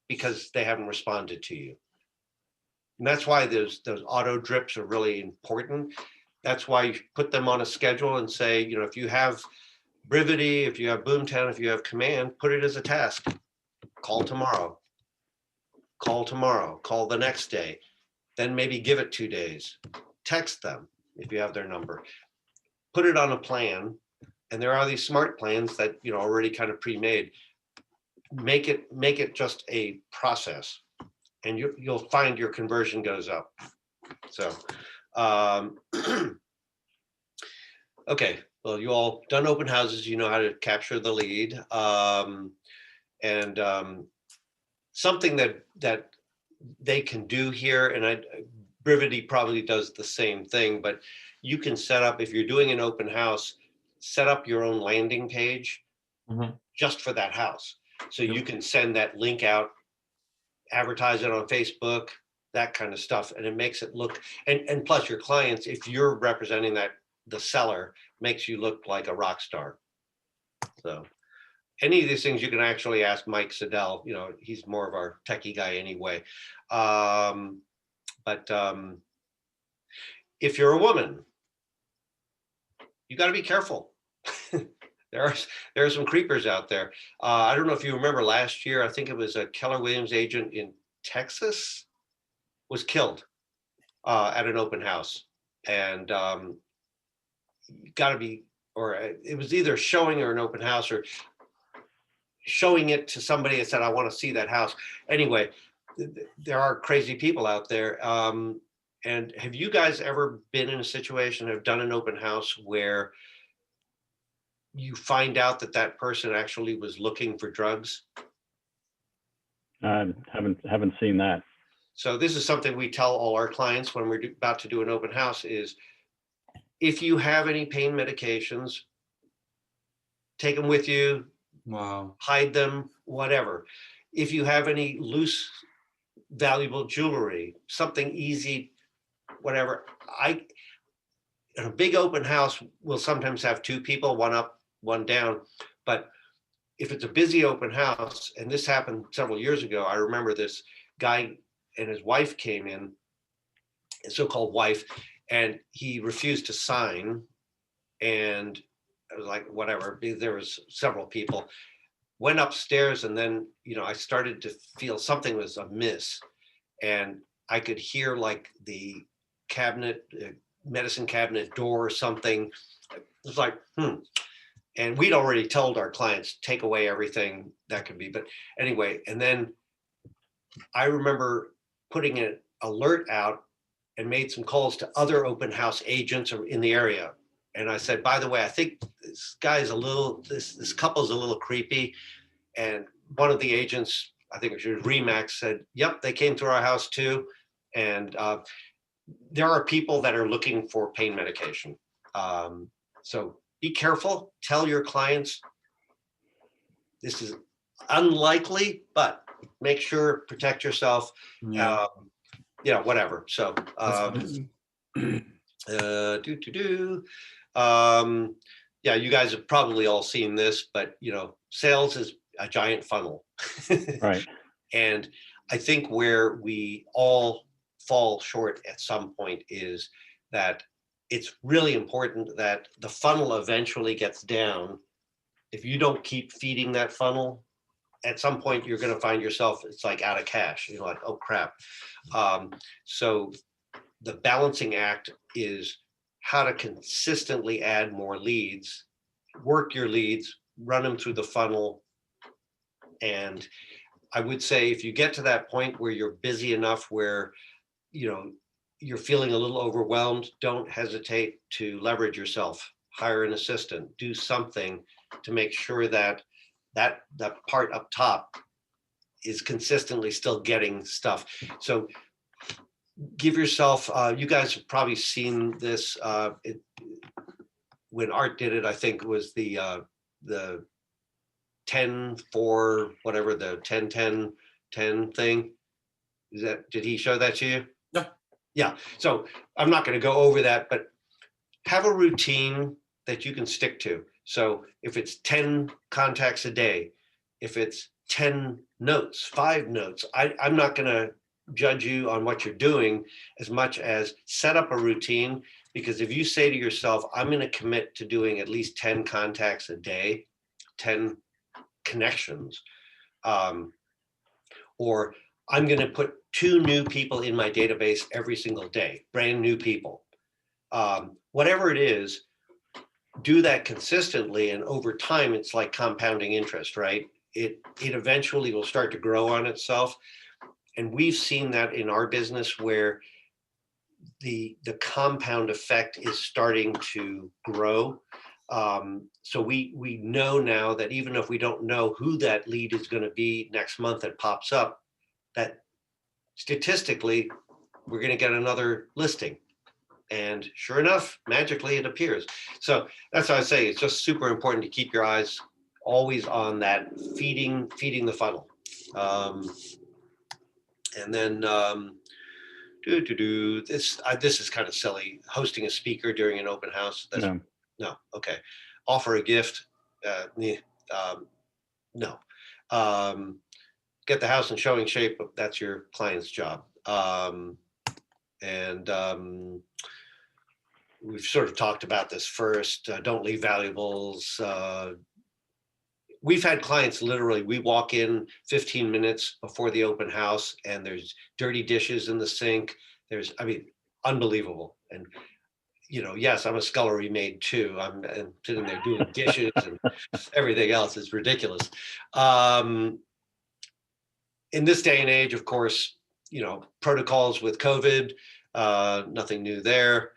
because they haven't responded to you. And that's why those auto drips are really important. That's why you put them on a schedule and say, if you have Brevity, if you have Boomtown, if you have Command, put it as a task. Call tomorrow. Call tomorrow. Call the next day. Then maybe give it 2 days. Text them if you have their number. Put it on a plan. And there are these smart plans that already kind of pre-made. Make it just a process, and you'll find your conversion goes up. So, okay. Well, you all done open houses. You know how to capture the lead, and something that they can do here, and Brevity probably does the same thing, but you can set up, if you're doing an open house, set up your own landing page just for that house. So you can send that link out, advertise it on Facebook, that kind of stuff. And it makes it look, and plus your clients, if you're representing the seller, makes you look like a rock star. So any of these things you can actually ask Mike Siddell, he's more of our techie guy anyway. But if you're a woman, you got to be careful. There are some creepers out there. I don't know if you remember last year, I think it was a Keller Williams agent in Texas was killed at an open house. And you got to be, or it was either showing or an open house or showing it to somebody that said, I want to see that house. Anyway, there are crazy people out there. And have you guys ever been in a situation, have done an open house where you find out that person actually was looking for drugs? Haven't seen that. So this is something we tell all our clients when we're about to do an open house is, if you have any pain medications, take them with you. Wow. Hide Hide them, whatever. If you have any loose, valuable jewelry, something easy, whatever. In a big open house, we'll sometimes have 2 people, one up, one down. But if it's a busy open house, and this happened several years ago, I remember this guy and his wife came in, a so-called wife, and he refused to sign. And I was like, whatever, there was several people. Went upstairs, and then, I started to feel something was amiss. And I could hear like the cabinet, medicine cabinet door or something. It was like, And we'd already told our clients, take away everything that could be. But anyway, and then I remember putting an alert out and made some calls to other open house agents in the area. And I said, by the way, I think this guy's this couple's a little creepy. And one of the agents, I think it was Remax, said, yep, they came through our house too. And there are people that are looking for pain medication. So be careful, tell your clients, this is unlikely, but make sure, protect yourself, Yeah. Whatever. So, That's yeah, you guys have probably all seen this, but sales is a giant funnel. Right. And I think where we all fall short at some point is that it's really important that the funnel eventually gets down. If you don't keep feeding that funnel, at some point you're going to find yourself, it's like out of cash. You're like, oh crap. So the balancing act is how to consistently add more leads, work your leads, run them through the funnel. And I would say if you get to that point where you're busy enough where, you're feeling a little overwhelmed, don't hesitate to leverage yourself, hire an assistant, do something to make sure that part up top is consistently still getting stuff. So give yourself, you guys have probably seen this, when Art did it, I think it was the 10 for whatever, the 10 10 10 thing. Did he show that to you? Yeah. Yeah. So I'm not going to go over that, but have a routine that you can stick to. So if it's 10 contacts a day, if it's 10 notes, 5 notes, I'm not going to judge you on what you're doing as much as set up a routine. Because if you say to yourself, I'm going to commit to doing at least 10 contacts a day, 10 connections, or I'm going to put 2 new people in my database every single day, brand new people. Whatever it is, do that consistently, and over time, it's like compounding interest, right? It eventually will start to grow on itself. And we've seen that in our business where the compound effect is starting to grow. So we know now that even if we don't know who that lead is going to be next month that pops up, that statistically, we're going to get another listing. And sure enough, magically it appears. So that's why I say it's just super important to keep your eyes always on that feeding the funnel. And then this is kind of silly. Hosting a speaker during an open house. That's, no, okay. Offer a gift. No. Get the house in showing shape. That's your client's job. We've sort of talked about this first. Don't leave valuables. We've had clients literally, we walk in 15 minutes before the open house and there's dirty dishes in the sink. Unbelievable. And, yes, I'm a scullery maid too. I'm sitting there doing dishes and everything else. Is ridiculous. In this day and age, of course, protocols with COVID, nothing new there.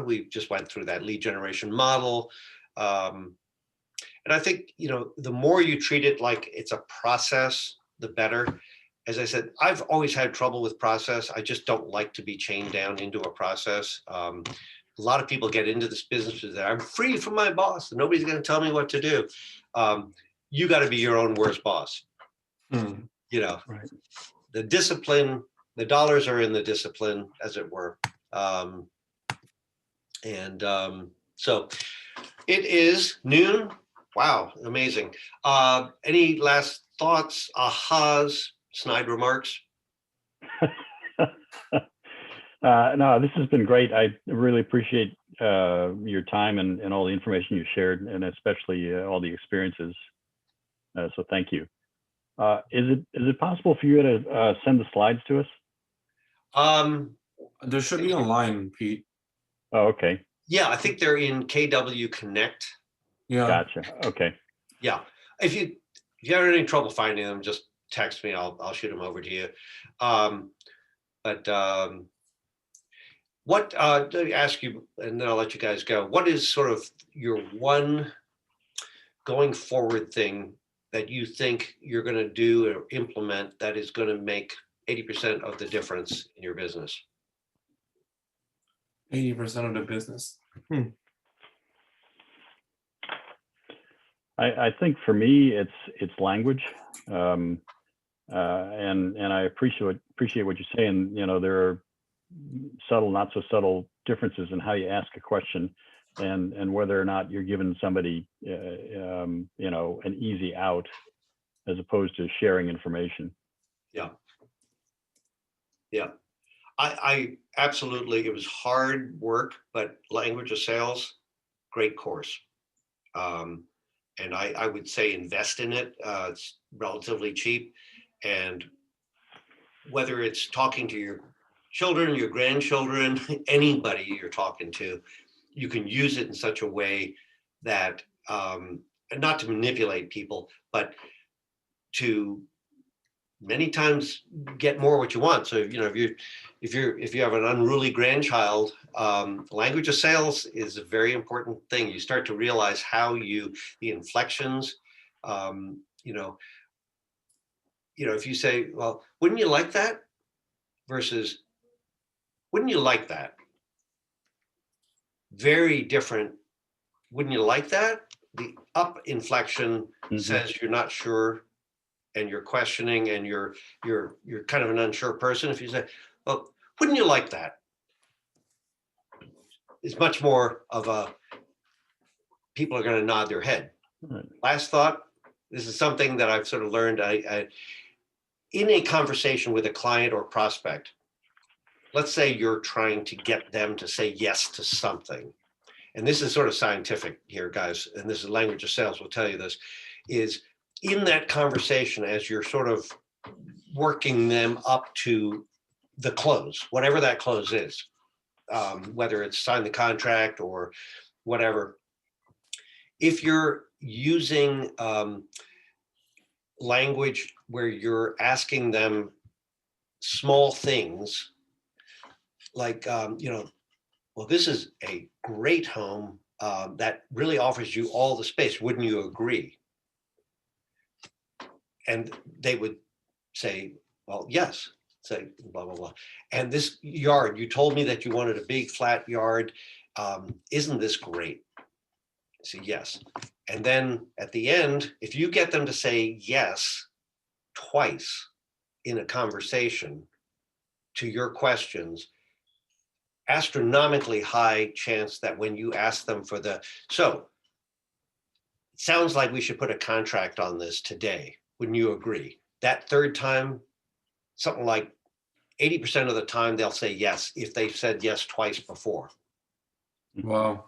We just went through that lead generation model. And I think, the more you treat it like it's a process, the better. As I said, I've always had trouble with process. I just don't like to be chained down into a process. A lot of people get into this business that I'm free from my boss and nobody's going to tell me what to do. You got to be your own worst boss. right. The discipline, the dollars are in the discipline, as it were. So it is noon. Wow, amazing. Any last thoughts, ahas, snide remarks? No, this has been great. I really appreciate your time and all the information you shared, and especially all the experiences. So thank you. Is it possible for you to send the slides to us? There should be online, Pete. Oh, okay. Yeah, I think they're in KW Connect. Yeah. Gotcha. Okay. Yeah. If you have any trouble finding them, just text me. I'll shoot them over to you. What, let me ask you, and then I'll let you guys go. What is sort of your one going forward thing that you think you're going to do or implement that is going to make 80% of the difference in your business? 80% of the business. I think for me, it's language, and I appreciate what you say. And there are subtle, not so subtle differences in how you ask a question, and whether or not you're giving somebody an easy out as opposed to sharing information. Yeah. I absolutely, it was hard work, but language of sales, great course. And I would say invest in it. It's relatively cheap. And whether it's talking to your children, your grandchildren, anybody you're talking to, you can use it in such a way that, not to manipulate people, but to many times get more what you want. So, if you have an unruly grandchild, language of sales is a very important thing. You start to realize how the inflections, if you say, well, wouldn't you like that? Versus, wouldn't you like that? Very different. Wouldn't you like that? The up inflection says you're not sure, and you're questioning, and you're kind of an unsure person. If you say, well, wouldn't you like that? It's much more of a, people are going to nod their head. Right. Last thought, this is something that I've sort of learned. In a conversation with a client or prospect, let's say you're trying to get them to say yes to something. And this is sort of scientific here, guys, and this is language of sales will tell you this, is in that conversation, as you're sort of working them up to the close, whatever that close is, whether it's sign the contract or whatever, if you're using language where you're asking them small things like, well, this is a great home that really offers you all the space. Wouldn't you agree? And they would say, well, yes, say blah, blah, blah. And this yard, you told me that you wanted a big flat yard. Isn't this great? I say, yes. And then at the end, if you get them to say yes twice in a conversation to your questions, astronomically high chance that when you ask them for so it sounds like we should put a contract on this today. Wouldn't you agree? That third time, something like 80% of the time they'll say yes if they've said yes twice before. Wow.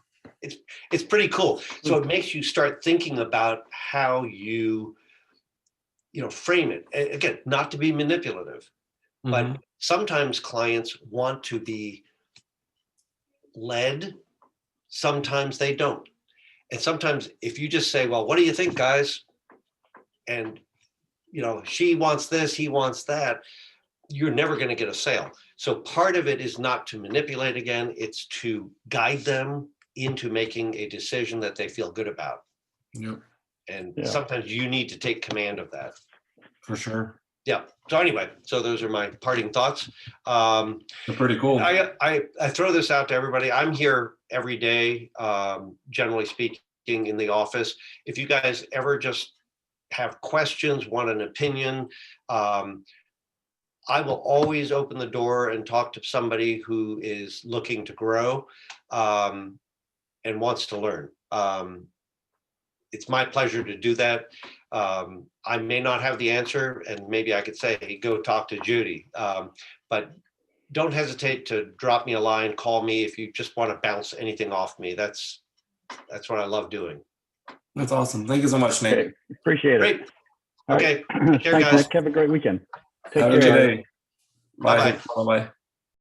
It's pretty cool. So it makes you start thinking about how you frame it. Again, not to be manipulative, but sometimes clients want to be led. Sometimes they don't. And sometimes if you just say, well, what do you think, guys? And she wants this, he wants that, you're never going to get a sale. So part of it is not to manipulate again, it's to guide them into making a decision that they feel good about. Yep. And sometimes you need to take command of that. For sure. Yeah. So anyway, so those are my parting thoughts. They're pretty cool. I throw this out to everybody. I'm here every day, generally speaking, in the office. If you guys ever just have questions, want an opinion, I will always open the door and talk to somebody who is looking to grow and wants to learn. It's my pleasure to do that. I may not have the answer, and maybe I could say, hey, go talk to Judy. But don't hesitate to drop me a line, call me if you just want to bounce anything off me. That's what I love doing. That's awesome. Thank you so much, Nate. Okay. Appreciate it. Great. All Okay. right. Take care, Thanks, guys. Nick. Have a great weekend. Take Have a care. good day. Bye-bye. Bye-bye.